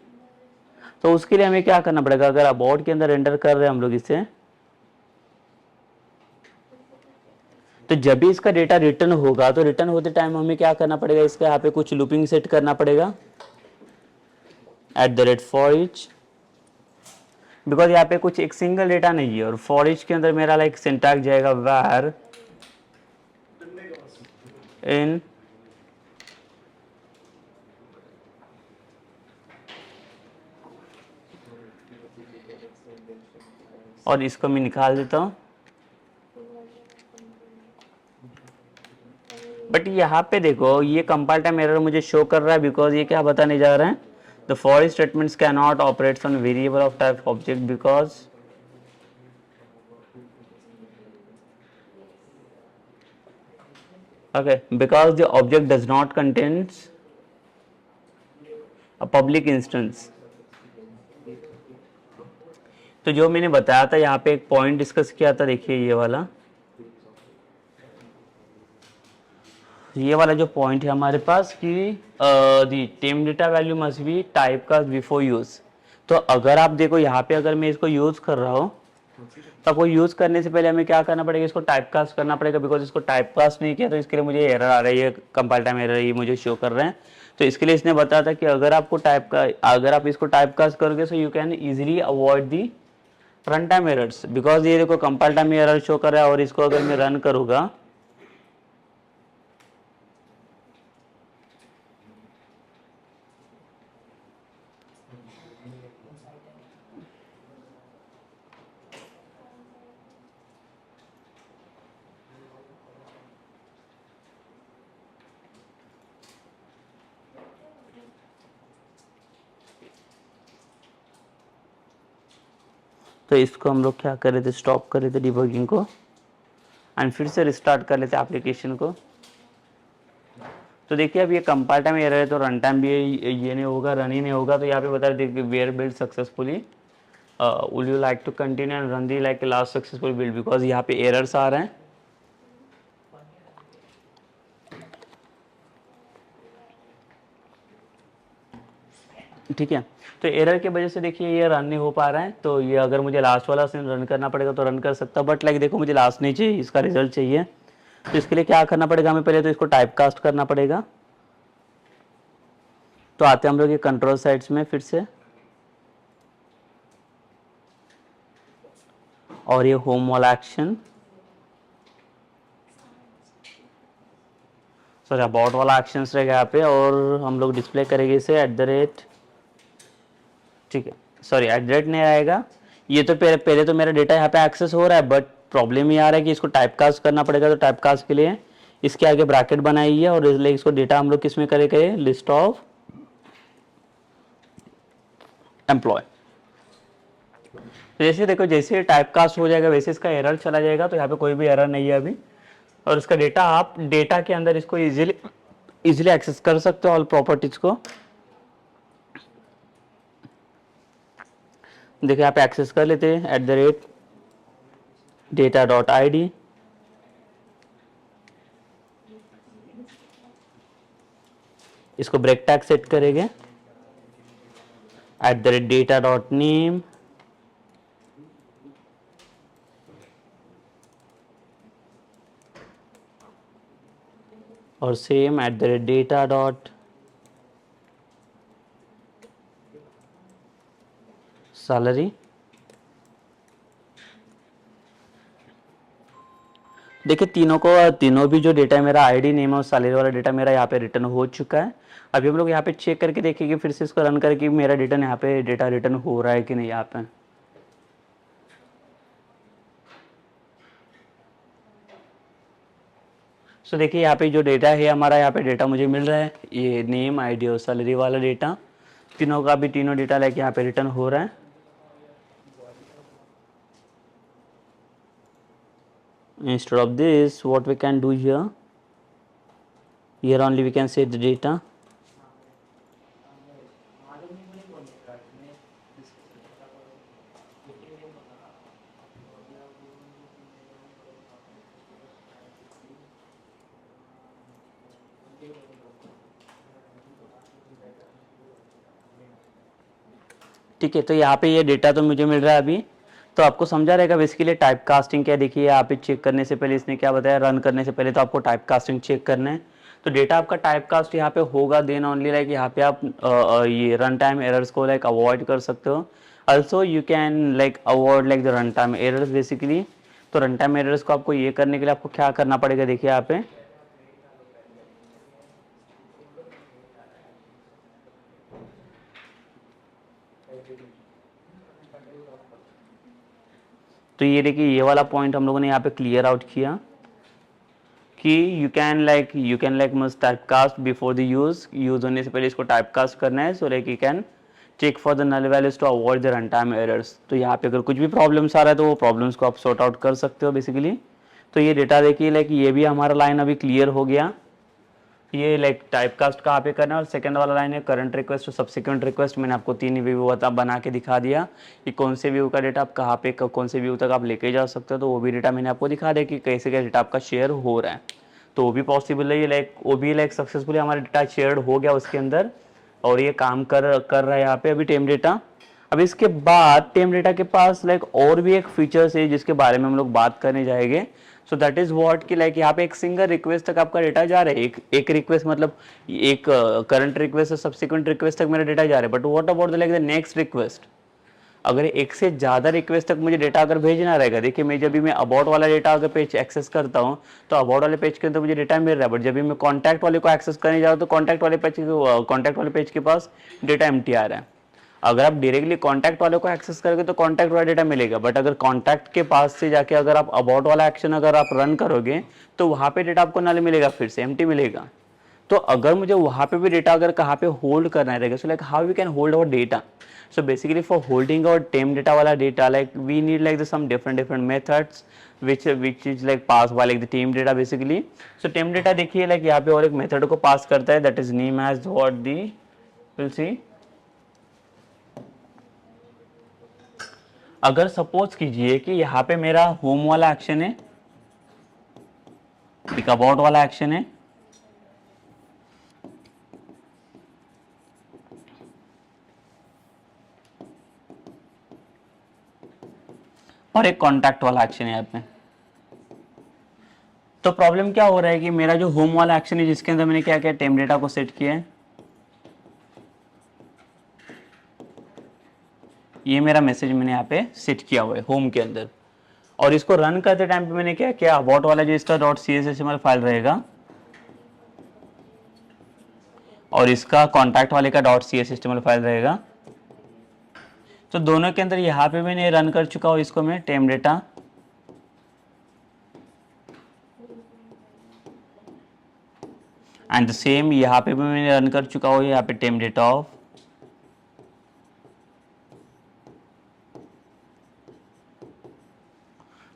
तो उसके लिए हमें क्या करना पड़ेगा, अगर about के अंदर एंटर कर रहे हैं हम लोग इसे, तो जब भी इसका डेटा रिटर्न होगा तो रिटर्न होते टाइम हमें क्या करना पड़ेगा, इसका यहाँ पे कुछ लूपिंग सेट करना पड़ेगा @for each, बिकॉज यहाँ पे कुछ एक सिंगल डेटा नहीं है, और फॉर ईच के अंदर मेरा लाइक सिंटैक्स जाएगा var in और इसको मैं निकाल देता हूँ। बट यहाँ पे देखो ये कंपाइल टाइम एरर मुझे शो कर रहा है, बिकॉज ये क्या बताने जा रहे हैं, the for statements can not operates on variable of type object because because the object does not contains a public instance। तो जो मैंने बताया था यहाँ पे एक पॉइंट डिस्कस किया था, देखिए ये वाला जो पॉइंट है हमारे पास कि the temp data value must be type cast before use. तो अगर आप देखो यहाँ पे अगर मैं इसको यूज कर रहा हूँ तो आपको यूज़ करने से पहले हमें क्या करना पड़ेगा, इसको टाइप कास्ट करना पड़ेगा, बिकॉज इसको टाइप कास्ट नहीं किया तो इसके लिए मुझे एरर आ रही है, कंपाइल टाइम एरर ये मुझे शो कर रहे हैं। तो इसके लिए इसने बताया था कि अगर आप इसको टाइप कास्ट करोगे so you can easily avoid the run time errors, because ये देखो कंपाइल टाइम एरर शो कर रहा है और इसको अगर मैं रन करूँगा तो इसको हम लोग क्या कर रहे थे, स्टॉप कर रहे थे डिबगिंग को एंड फिर से रिस्टार्ट कर लेते एप्लीकेशन को। तो देखिए अब ये कंपाइल टाइम एरर है तो रन टाइम भी ये नहीं होगा, रन ही नहीं होगा। तो यहाँ पे बता रहे थे where build successfully, would you like to continue and run the like last successful build, because यहाँ पे एरर्स आ रहे हैं। ठीक है, तो एरर की वजह से देखिए ये रन नहीं हो पा रहा है। तो ये अगर मुझे लास्ट वाला सीन रन करना पड़ेगा तो रन कर सकता, बट लाइक देखो मुझे लास्ट नहीं चाहिए, इसका रिजल्ट चाहिए। तो इसके लिए क्या करना पड़ेगा हमें, पहले तो इसको टाइप कास्ट करना पड़ेगा। तो आते हैं हम लोग ये कंट्रोल साइड्स में फिर से, और ये होम वाला एक्शन, सॉरी अबाउट वाला एक्शन रहेगा यहाँ पे, और हम लोग डिस्प्ले करेंगे इसे @ ठीक है, सॉरी @ नहीं आएगा। ये तो पहले तो मेरा डेटा यहाँ पे एक्सेस हो रहा है, बट प्रॉब्लम ये आ रहा है कि इसको टाइप कास्ट करना पड़ेगा। तो टाइप कास्ट के लिए इसके आगे ब्रैकेट बनाई है और इसलिए इसको डेटा हम लोग किस में करेंगे, लिस्ट ऑफ एम्प्लॉय। तो जैसे देखो जैसे टाइप कास्ट हो जाएगा वैसे इसका एरर चला जाएगा। तो यहाँ पे कोई भी एरर नहीं है अभी, और इसका डेटा आप डेटा के अंदर इसको इजीली एक्सेस कर सकते हो ऑल प्रॉपर्टीज को। देखिए यहाँ पे एक्सेस कर लेते हैं @data.id, इसको ब्रेक टैग सेट करेंगे @data.name, और सेम @data.salary। देखिए तीनों भी जो डेटा है मेरा आईडी नेम और सैलरी वाला डेटा मेरा यहाँ पे रिटर्न हो चुका है। अभी हम लोग यहाँ पे चेक करके देखेंगे फिर से इसको रन करके मेरा रिटर्न यहाँ पे डेटा रिटर्न हो रहा है कि नहीं यहाँ पे। सो देखिए यहाँ पे जो डेटा है हमारा, यहाँ पे डेटा मुझे मिल रहा है, ये नेम आईडी और सैलरी वाला डेटा, तीनों का भी तीनों डेटा लेके यहाँ पे रिटर्न हो रहा है। Instead of this what we can do here only we can set the data। ठीक है, तो यहाँ पे ये डेटा तो मुझे मिल रहा है अभी। तो आपको समझा रहेगा बेसिकली टाइप कास्टिंग क्या। देखिए यहाँ पे चेक करने से पहले इसने क्या बताया, रन करने से पहले तो आपको टाइप कास्टिंग चेक करना है। तो डेटा आपका टाइप कास्ट यहाँ पे होगा, देन ओनली लाइक यहाँ पे आप ये रन टाइम एरर्स को लाइक अवॉइड कर सकते हो। Also you can like avoid like the run time errors basically. तो रन टाइम एरर्स को आपको ये करने के लिए आपको क्या करना पड़ेगा, देखिए यहाँ पे तो ये देखिए ये वाला पॉइंट हम लोगों ने यहाँ पे क्लियर आउट किया कि you can like must type cast before the use होने से पहले इसको टाइप कास्ट करना है। So like you can check for the null values to avoid the run time errors. तो यहाँ पे अगर कुछ भी प्रॉब्लम्स आ रहा है तो वो प्रॉब्लम्स को आप सॉर्ट आउट कर सकते हो बेसिकली। तो ये डेटा देखिए लाइक ये भी हमारा लाइन अभी क्लियर हो गया। ये लाइक टाइप कास्ट कहाँ पे करना है, और सेकंड वाला लाइन है करंट रिक्वेस्ट और सब्सिक्वेंट रिक्वेस्ट। मैंने आपको 3 व्यू बना के दिखा दिया कि कौन से व्यू का डेटा आप कहाँ पे कौन से व्यू तक आप लेके जा सकते हो। तो वो भी डेटा मैंने आपको दिखा दिया कि कैसे क्या डेटा आपका शेयर हो रहा है। तो वो भी पॉसिबल है, लाइक वो भी लाइक सक्सेसफुली हमारा डेटा शेयर हो गया उसके अंदर, और ये काम कर रहा है यहाँ पे अभी टेम डेटा। अब इसके बाद टेम डेटा के पास लाइक और भी एक फीचर्स है जिसके बारे में हम लोग बात करने जाएंगे। सो दैट इज व्हाट कि लाइक यहाँ पे एक सिंगल रिक्वेस्ट तक आपका डेटा जा रहा है, एक रिक्वेस्ट मतलब एक करंट रिक्वेस्ट और सब्सिक्वेंट रिक्वेस्ट तक मेरा डेटा जा रहा है। But what about the like the next request, अगर एक से ज़्यादा रिक्वेस्ट तक मुझे डेटा अगर भेजना रहेगा, देखिए मैं जब भी मैं अबाउट वाला डेटा अगर पेज एक्सेस करता हूँ तो अबाउट वाले पेज के अंदर मुझे डेटा मिल रहा है, बट जब भी मैं कॉन्टैक्ट वाले को एक्सेस करने जाऊँ तो कॉन्टैक्ट वाले पेज के पास डेटा एम्प्टी आ रहा है। अगर आप डायरेक्टली कॉन्टैक्ट वाले को एक्सेस करोगे तो कॉन्टैक्ट वाला डेटा मिलेगा, बट अगर कॉन्टैक्ट के पास से जाके अगर आप अबाउट वाला एक्शन अगर आप रन करोगे तो वहाँ पे डेटा आपको नल मिलेगा, फिर से एम्प्टी मिलेगा। तो अगर मुझे वहाँ पे भी डेटा अगर कहाँ पे होल्ड करना रहेगा, so like how we can hold our data. So basically for holding our tame data wala data, like we need like some different methods which is like passed by like the tame data basically. So tame data देखिए like यहाँ पे और एक method को पास करता है, that is name as what the we'll see. अगर suppose कीजिए कि यहाँ पे मेरा होम वाला एक्शन है, एक अबाउट वाला एक्शन है और एक कॉन्टैक्ट वाला एक्शन है यहाँ पे। तो प्रॉब्लम क्या हो रहा है कि मेरा जो होम वाला एक्शन है जिसके अंदर मैंने क्या किया, टेम डेटा को सेट किया है, ये मेरा मैसेज मैंने यहाँ पे सेट किया हुआ है होम के अंदर, और इसको रन करते टाइम पे मैंने क्या किया, अबाउट वाला जो इसका .cshtml फाइल रहेगा और इसका कॉन्टैक्ट वाले का .cshtml फाइल रहेगा। तो दोनों के अंदर यहाँ पे मैंने रन कर चुका हूँ इसको मैं टेम डेटा, एंड सेम यहाँ पे भी मैंने रन कर चुका हूँ यहाँ पे टेम डेटा ऑफ।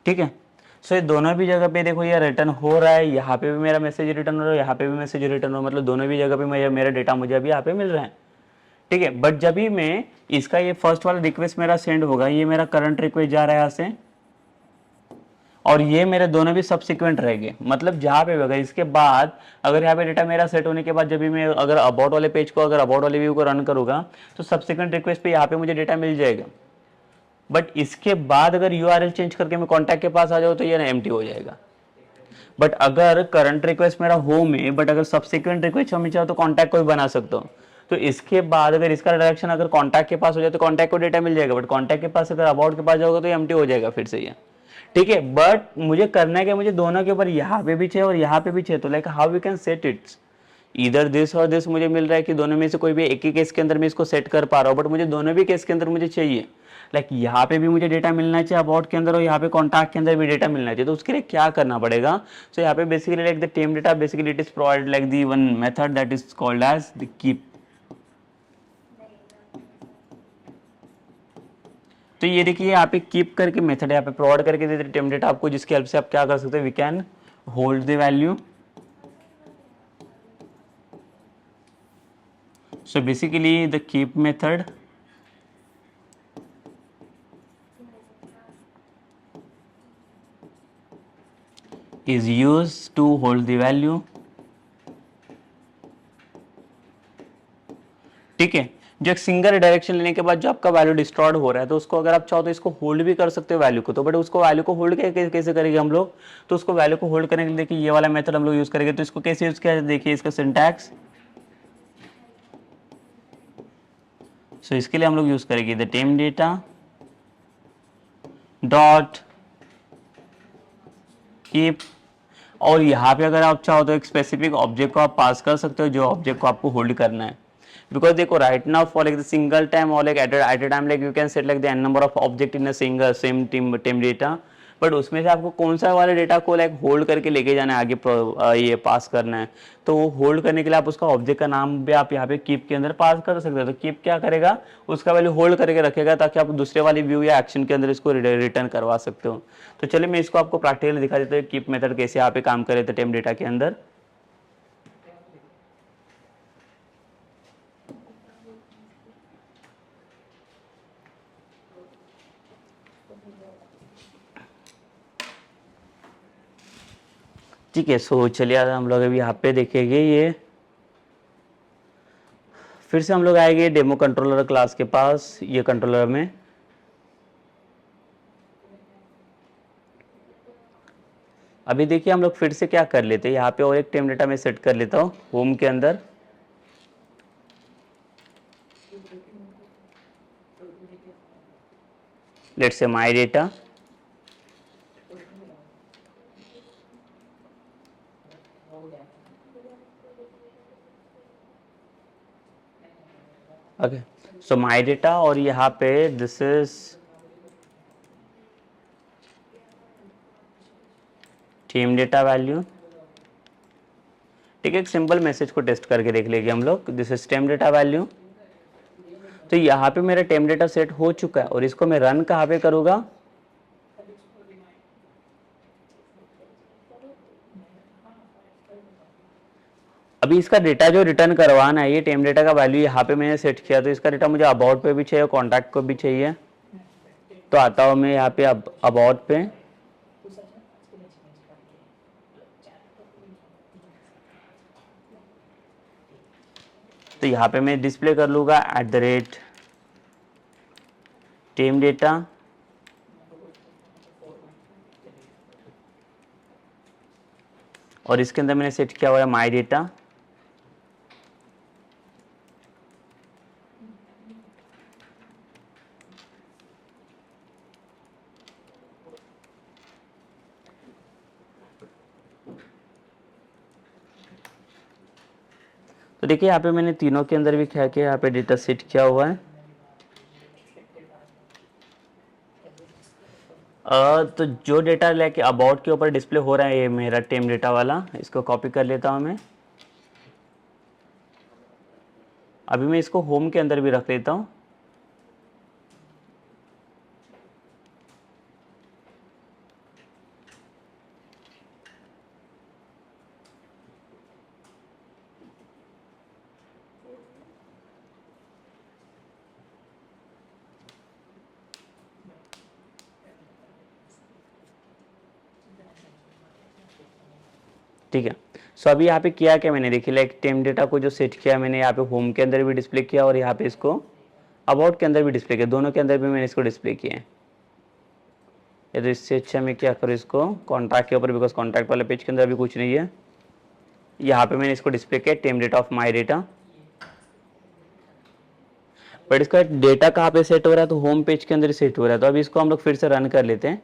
ठीक है, सो ये दोनों भी जगह पे देखो ये रिटर्न हो रहा है, यहाँ पे भी मेरा मैसेज रिटर्न हो रहा है, यहाँ पे भी मैसेज रिटर्न हो रहा है, मतलब दोनों भी जगह पे मेरा डेटा मुझे अभी यहाँ पे मिल रहा है। ठीक है, बट जब भी मैं इसका ये फर्स्ट वाला रिक्वेस्ट मेरा सेंड होगा, ये मेरा करंट रिक्वेस्ट जा रहा है यहाँ से, और ये मेरे दोनों भी सब्सिक्वेंट रहेंगे, मतलब जहाँ पे भी अगर इसके बाद अगर यहाँ पे डेटा मेरा सेट होने के बाद जब भी मैं अगर अबाउट वाले पेज को अगर अबाउट वाले व्यू को रन करूँगा तो सब्सिक्वेंट रिक्वेस्ट पे यहाँ पे मुझे डेटा मिल जाएगा। बट इसके बाद अगर यूआरएल चेंज करके मैं कॉन्टैक्ट के पास आ जाऊँ तो ये ना एम्प्टी हो जाएगा। बट अगर करंट रिक्वेस्ट मेरा होम है, बट अगर सब्सिक्वेंट रिक्वेस्ट हमें चाहो तो कॉन्टैक्ट को भी बना सकता हूँ। तो इसके बाद अगर इसका डायरेक्शन अगर कॉन्टैक्ट के पास हो जाए तो कॉन्टैक्ट को डेटा मिल जाएगा, बट कॉन्टैक्ट के पास अगर अबाउट के पास जाओगे तो एम्प्टी हो जाएगा फिर से ये। ठीक है, बट मुझे करना है कि मुझे दोनों के ऊपर यहाँ पे भी चाहिए और यहाँ पे भी चाहिए, तो like how we can set its इधर दिस और दिस। मुझे मिल रहा है कि दोनों में से कोई भी एक ही केस के अंदर मैं इसको सेट कर पा रहा हूँ, बट मुझे दोनों भी केस के अंदर मुझे चाहिए, लाइक यहाँ पे भी मुझे डेटा मिलना चाहिए अबाउट के अंदर और यहाँ पे कॉन्टैक्ट के अंदर भी डेटा मिलना चाहिए। तो उसके लिए क्या करना पड़ेगा, सो यहाँ पे basically like the temp data basically it is provided like the one method that is called as the keep. तो ये देखिए यहाँ पे कीप करके मेथड यहाँ पे प्रोवाइड करके देते टेम डेटा आपको, जिसकी हेल्प से आप क्या कर सकते हैं, we can hold the value. So basically the keep method is used to hold the value। ठीक है, जो एक सिंगल डायरेक्शन लेने के बाद जो आपका वैल्यू डिस्ट्रॉयड हो रहा है तो उसको अगर आप चाहो तो इसको होल्ड भी कर सकते हो वैल्यू को, तो बट उसको वैल्यू को होल्ड कैसे करेंगे हम लोग, तो उसको वैल्यू को होल्ड करने के लिए देखिए ये वाला मेथड हम लोग यूज करेंगे। तो इसको कैसे यूज किया, देखिए इसका सिंटैक्स। सो इसके लिए हम लोग यूज करेंगे the temp data dot keep, और यहाँ पे अगर आप चाहो तो एक स्पेसिफिक ऑब्जेक्ट को आप पास कर सकते हो जो ऑब्जेक्ट को आपको होल्ड करना है। बिकॉज देखो right now for like the single time और like at a time like you can set like the n number of object in a single same temp data, but उसमें से आपको कौन सा वाले डेटा को लाइक होल्ड करके लेके जाना है आगे ये पास करना है। तो वो होल्ड करने के लिए आप उसका ऑब्जेक्ट का नाम भी आप यहाँ पे कीप के अंदर पास कर सकते हो। तो कीप क्या करेगा, उसका वैल्यू होल्ड करके रखेगा ताकि आप दूसरे वाली व्यू या एक्शन के अंदर इसको रिटर्न करवा सकते हो। तो चलिए मैं इसको आपको प्रैक्टिकली दिखा देता हूँ कीप मेथड कैसे यहाँ पे काम करे थे टेम डेटा के अंदर। ठीक है, सो चलिए हम लोग अभी यहाँ पे देखेंगे ये फिर से हम लोग आएंगे डेमो कंट्रोलर क्लास के पास। ये कंट्रोलर में अभी देखिए हम लोग फिर से क्या कर लेते हैं, यहाँ पे और एक टेम डेटा मैं सेट कर लेता हूँ होम के अंदर। Let's say my data, okay. So my data और यहाँ पे this is team data value. ठीक है, एक सिंपल मैसेज को टेस्ट करके देख लेंगे हम लोग। This is time data value. तो यहाँ पे मेरा टेम डेटा सेट हो चुका है और इसको मैं रन कहाँ पे करूँगा, अभी इसका डेटा जो रिटर्न करवाना है, ये टेम डेटा का वैल्यू यहाँ पे मैंने सेट किया, तो इसका डेटा मुझे अबाउट पे भी चाहिए, कॉन्टैक्ट को भी चाहिए। तो आता हूँ मैं यहाँ पे अबाउट पे, तो यहाँ पे मैं डिस्प्ले कर लूँगा @टेम डेटा, और इसके अंदर मैंने सेट किया हुआ है माई डेटा। तो देखिए यहाँ पे मैंने तीनों के अंदर भी क्या किया, यहाँ पे डेटा सेट किया हुआ है। तो जो डेटा लेके अबाउट के ऊपर डिस्प्ले हो रहा है, ये मेरा टेम डेटा वाला, इसको कॉपी कर लेता हूँ मैं। अभी मैं इसको होम के अंदर भी रख लेता हूँ। ठीक है, सो अभी यहाँ पे किया क्या मैंने, देखिए लाइक टेम डेटा को जो सेट किया मैंने, यहाँ पे होम के अंदर भी डिस्प्ले किया और यहाँ पे इसको अबाउट के अंदर भी डिस्प्ले किया, दोनों के अंदर भी मैंने इसको डिस्प्ले किया है। या तो इससे अच्छा मैं क्या करूँ, इसको कॉन्टैक्ट के ऊपर, बिकॉज कॉन्टैक्ट वाले पेज के अंदर अभी कुछ नहीं है, यहाँ पे मैंने इसको डिस्प्ले किया temp data of my data. But इसका डेटा कहाँ पे सेट हो रहा है, तो होम पेज के अंदर सेट हो रहा है। तो अभी इसको हम लोग फिर से रन कर लेते हैं।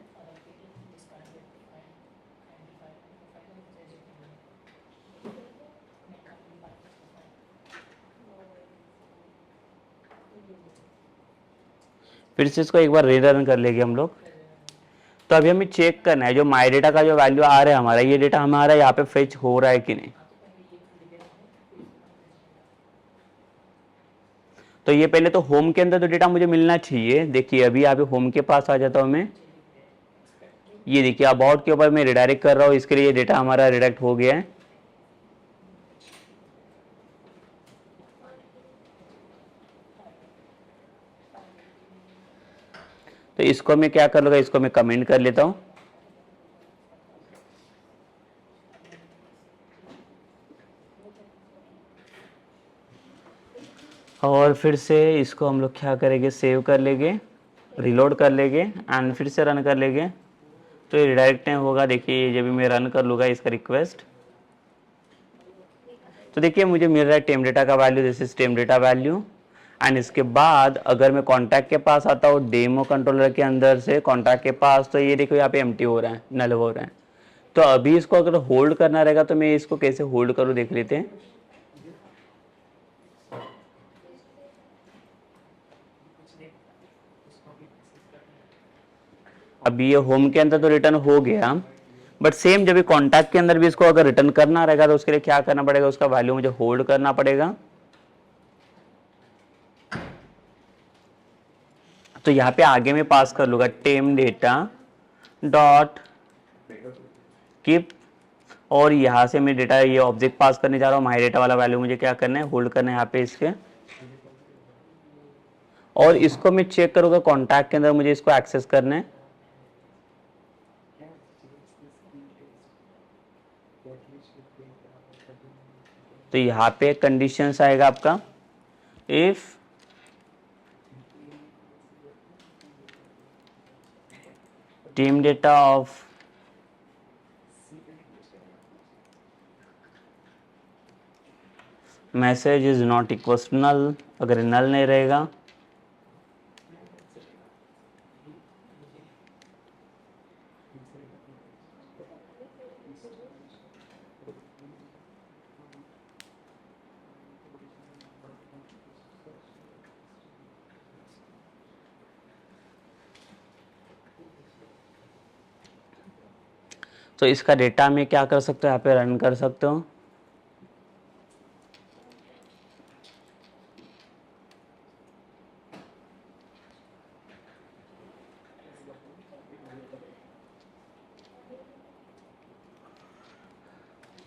फिर से इसको एक बार रीरन कर लेंगे हम लोग। तो अभी हमें चेक करना है जो माई डेटा का जो वैल्यू आ रहा है हमारा, ये डेटा हमारा यहाँ पे फेच हो रहा है कि नहीं। तो ये पहले तो होम के अंदर तो डेटा मुझे मिलना चाहिए। देखिए अभी यहाँ पे होम के पास आ जाता हूँ मैं, ये देखिए अबाउट के ऊपर मैं रिडायरेक्ट कर रहा हूँ, इसके लिए ये डेटा हमारा रिडायरेक्ट हो गया है। तो इसको मैं क्या कर लूँगा, इसको मैं कमेंट कर लेता हूँ। और फिर से इसको हम लोग क्या करेंगे, सेव कर लेंगे, रिलोड कर लेंगे एंड फिर से रन कर लेंगे। तो ये रिडायरेक्ट नहीं होगा। देखिए जब भी मैं रन कर लूँगा इसका रिक्वेस्ट, तो देखिए मुझे मिल रहा है टेम डेटा का value, this is time data value. And इसके बाद अगर मैं कॉन्टैक्ट के पास आता हूँ डेमो कंट्रोलर के अंदर से कॉन्टैक्ट के पास, तो ये देखो यहाँ पे एम्प्टी हो रहा है, नल हो रहा है। तो अभी इसको अगर होल्ड करना रहेगा तो मैं इसको कैसे होल्ड करूँ देख लेते हैं। अभी ये होम के अंदर तो रिटर्न हो गया, बट सेम जब ये कॉन्टैक्ट के अंदर भी इसको अगर रिटर्न करना रहेगा तो उसके लिए क्या करना पड़ेगा, उसका वैल्यू मुझे होल्ड करना पड़ेगा। तो यहाँ पे आगे मैं पास कर लूँगा टेम डेटा डॉट कीप, और यहाँ से मैं डेटा ये ऑब्जेक्ट पास करने जा रहा हूँ। माई डेटा वाला वैल्यू मुझे क्या करना है, होल्ड करना है यहाँ पे इसके। और इसको मैं चेक करूँगा कॉन्टैक्ट के अंदर मुझे इसको एक्सेस करना है। तो यहाँ पे कंडीशंस आएगा आपका, if temp data of message is not equal to null, अगर नल नहीं रहेगा तो इसका डेटा में क्या कर सकते हो, यहाँ पे रन कर सकते हो।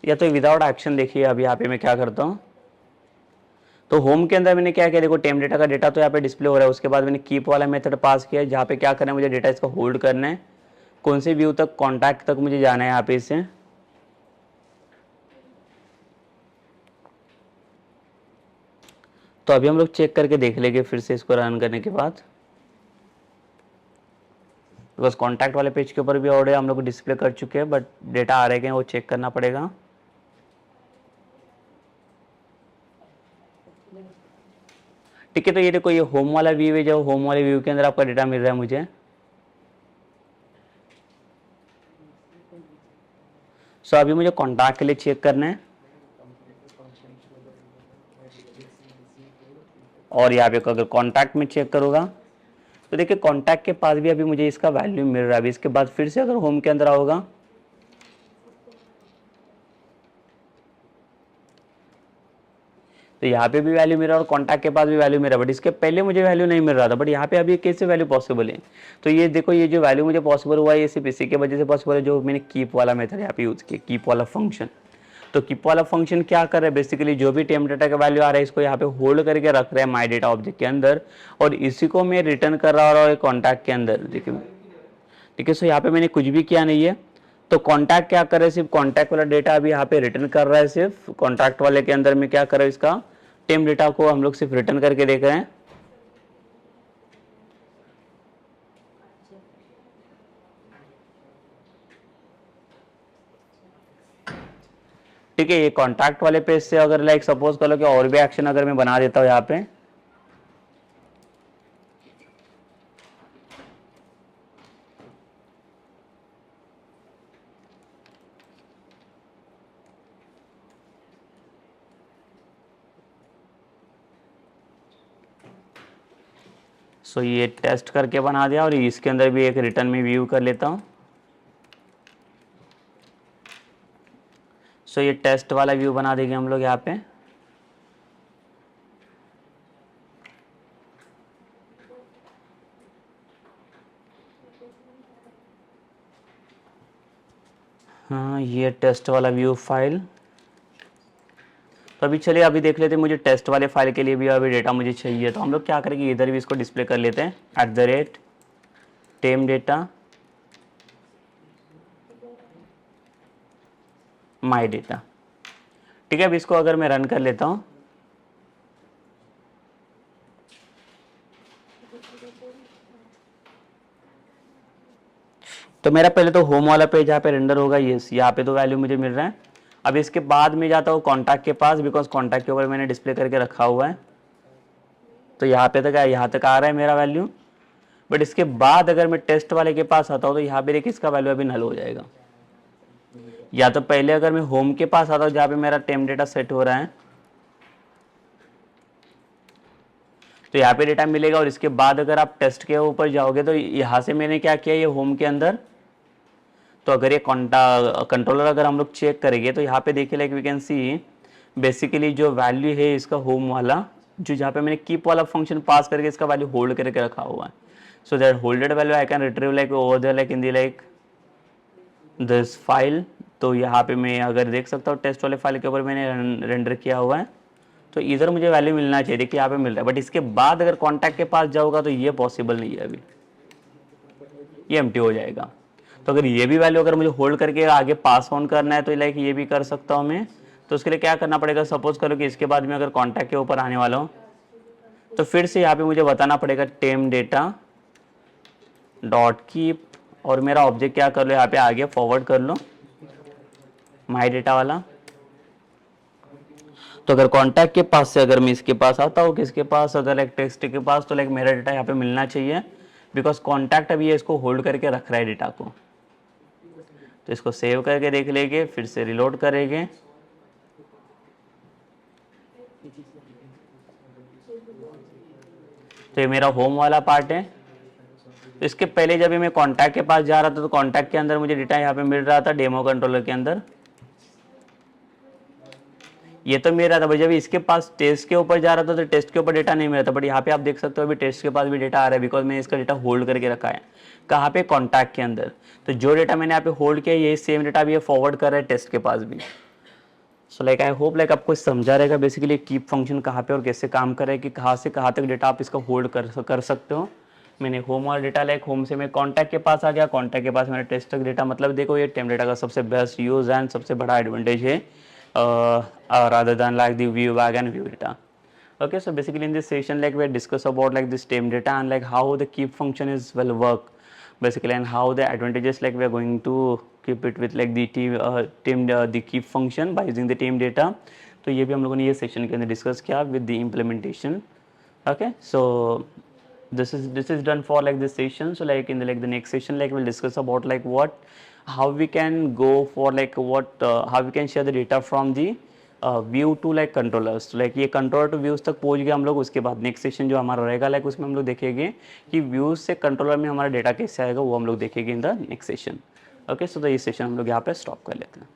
या तो विदाउट एक्शन देखिए, अभी यहाँ पे मैं क्या करता हूँ, तो होम के अंदर मैंने क्या किया, देखो टेम डेटा का डेटा तो यहाँ पे डिस्प्ले हो रहा है, उसके बाद मैंने कीप वाला मेथड पास किया जहाँ पे क्या करना है, मुझे डेटा इसका होल्ड करना है, कौन से व्यू तक, कॉन्टैक्ट तक मुझे जाना है यहाँ पे इसे। तो अभी हम लोग चेक करके देख लेंगे फिर से इसको रन करने के बाद, बिकॉज कॉन्टैक्ट वाले पेज के ऊपर भी ऑर्डर हम लोग डिस्प्ले कर चुके हैं, बट डेटा आ रहे हैं वो चेक करना पड़ेगा। ठीक है, तो ये देखो ये होम वाला व्यू है, जो होम वाले व्यू के अंदर आपका डेटा मिल रहा है मुझे। सो अभी मुझे कॉन्टैक्ट के लिए चेक करना है, और यहाँ पे अगर कॉन्टैक्ट में चेक करूँगा तो देखिए कॉन्टैक्ट के पास भी अभी मुझे इसका वैल्यू मिल रहा है। अभी इसके बाद फिर से अगर होम के अंदर आओगा तो यहाँ पे भी वैल्यू मिल रहा है और कॉन्टैक्ट के पास भी वैल्यू मिल रहा है, बट इसके पहले मुझे वैल्यू नहीं मिल रहा था, बट यहाँ पे अभी कैसे वैल्यू पॉसिबल है। तो ये देखो ये जो वैल्यू मुझे पॉसिबल हुआ है ये सिर्फ इसी के वजह से पॉसिबल है, जो मैंने कीप वाला मेथड यहाँ पे यूज़ किया, कीप वाला फंक्शन। तो कीप वाला फंक्शन क्या कर रहा है, बेसिकली जो भी टेम डेटा का वैल्यू आ रहा है इसको यहाँ पे होल्ड करके रख रहा है माई डेटा ऑब्जेक्ट के अंदर, और इसी को मैं रिटर्न कर रहा हूँ कॉन्टैक्ट के अंदर। देखिए ठीक है, सो यहाँ पे मैंने कुछ भी किया नहीं है। तो कॉन्टैक्ट क्या कर रहा है, सिर्फ कॉन्टैक्ट वाला डेटा अभी यहाँ पे रिटर्न कर रहा है, सिर्फ कॉन्टैक्ट वाले के अंदर में क्या कर रहा है, इसका टेम डेटा को हम लोग सिर्फ रिटर्न करके देख रहे हैं। ठीक है, ये कॉन्टैक्ट वाले पेज से अगर लाइक सपोज कर लो कि और भी एक्शन अगर मैं बना देता हूँ यहाँ पे, सो ये टेस्ट करके बना दिया, और इसके अंदर भी एक रिटर्न में व्यू कर लेता हूँ। सो ये टेस्ट वाला व्यू बना देंगे हम लोग यहाँ पे। हाँ ये टेस्ट वाला व्यू फाइल। तो अभी चलिए अभी देख लेते हैं, मुझे टेस्ट वाले फाइल के लिए भी अभी डेटा मुझे चाहिए, तो हम लोग क्या करेंगे, इधर भी इसको डिस्प्ले कर लेते हैं @टेम डेटा माई डेटा। ठीक है, अब इसको अगर मैं रन कर लेता हूँ तो मेरा पहले तो होम वाला पेज यहाँ पे रेंडर होगा, ये यहाँ पे तो वैल्यू मुझे मिल रहा है। अब इसके बाद में जाता हूँ कॉन्टैक्ट के पास, बिकॉज कॉन्टैक्ट के ऊपर मैंने डिस्प्ले करके रखा हुआ है, तो यहाँ पे तक यहाँ तक आ रहा है मेरा वैल्यू। बट इसके बाद अगर मैं टेस्ट वाले के पास आता हूँ तो यहाँ पे देखिए इसका वैल्यू अभी नल हो जाएगा। या तो पहले अगर मैं होम के पास आता हूँ जहाँ पे मेरा टेम डेटा सेट हो रहा है तो यहाँ पे डेटा मिलेगा, और इसके बाद अगर आप टेस्ट के ऊपर जाओगे तो यहाँ से मैंने क्या किया, ये होम के अंदर, तो अगर ये कंट्रोलर अगर हम लोग चेक करेंगे तो यहाँ पे देखिए like we can see basically जो वैल्यू है इसका होम वाला, जो जहाँ पे मैंने कीप वाला फंक्शन पास करके इसका वैल्यू होल्ड करके रखा हुआ है। So that holded value I can retrieve like over there like in the like this file. तो यहाँ पे मैं अगर देख सकता हूँ टेस्ट वाले फाइल के ऊपर मैंने रेंडर किया हुआ है, तो इधर मुझे वैल्यू मिलना चाहिए, देखिए यहाँ पे मिल रहा है। बट इसके बाद अगर कॉन्टैक्ट के पास जाऊँगा तो ये पॉसिबल नहीं है, अभी ये एम्प्टी हो जाएगा। तो अगर ये भी वैल्यू अगर मुझे होल्ड करके आगे पास ऑन करना है तो लाइक ये भी कर सकता हूँ मैं। तो उसके लिए क्या करना पड़ेगा, सपोज करो कि इसके बाद में अगर कॉन्टैक्ट के ऊपर आने वाला हूँ तो फिर से यहाँ पे मुझे बताना पड़ेगा टेम डेटा डॉट कीप, और मेरा ऑब्जेक्ट क्या कर लो यहाँ पे आगे फॉरवर्ड कर लो माई डेटा वाला। तो अगर कॉन्टैक्ट के पास से अगर मैं इसके पास आता हूँ, किसके पास, अगर लाइक टेक्स्ट के पास, तो लाइक मेरा डेटा यहाँ पे मिलना चाहिए, बिकॉज कॉन्टैक्ट अभी ये इसको होल्ड करके रख रहा है डेटा को। तो इसको सेव करके देख लेंगे, फिर से रिलोड करेंगे। तो ये मेरा होम वाला पार्ट है। इसके पहले जब मैं कॉन्टैक्ट के पास जा रहा था तो कॉन्टैक्ट के अंदर मुझे डेटा यहाँ पे मिल रहा था डेमो कंट्रोलर के अंदर, ये तो मेरा था भाई। जब इसके पास टेस्ट के ऊपर जा रहा था तो टेस्ट के ऊपर डेटा नहीं मिला था, बट यहाँ पे आप देख सकते हो अभी टेस्ट के पास भी डेटा आ रहा है, बिकॉज मैंने इसका डेटा होल्ड करके रखा है। कहाँ पे, कॉन्टैक्ट के अंदर। तो जो डेटा मैंने यहाँ पे होल्ड किया यही सेम डेटा भी ये फॉरवर्ड कर रहा है टेस्ट के पास भी। So like I hope like आपको समझा रहेगा बेसिकली कीप फंक्शन कहाँ पे और कैसे काम करे, कि कहाँ से कहाँ तक डेटा आप इसका होल्ड कर सकते हो। मैंने होम वाला डेटा लाइक होम से मैं कॉन्टैक्ट के पास आ गया, कॉन्टैक्ट के पास मेरा टेस्ट तक डेटा। मतलब देखो ये टेम डेटा का सबसे बेस्ट यूज एंड सबसे बड़ा एडवांटेज है rather than like the view bag and view data. Okay, so basically in this session like we discuss about like this tame data and like how the keep function is will work basically, and how the advantages like we are going to keep it with like the the keep function by using the tame data. तो ये भी हम लोगों ने ये session के अंदर discuss किया with the implementation. Okay, so this is done for like this session. So like in the next session like we'll discuss about like what how we can go for like what how we can share the data from the view to like controllers. तो लाइक ये controller to views तक पहुंच गए हम लोग। उसके बाद नेक्स्ट सेशन जो हमारा रहेगा लाइक उसमें हम लोग देखेंगे कि व्यूज़ से कंट्रोलर में हमारा डेटा कैसे आएगा, वो हम लोग देखेंगे in the next session. Okay, so तो ये सेशन हम लोग यहाँ पे स्टॉप कर लेते हैं।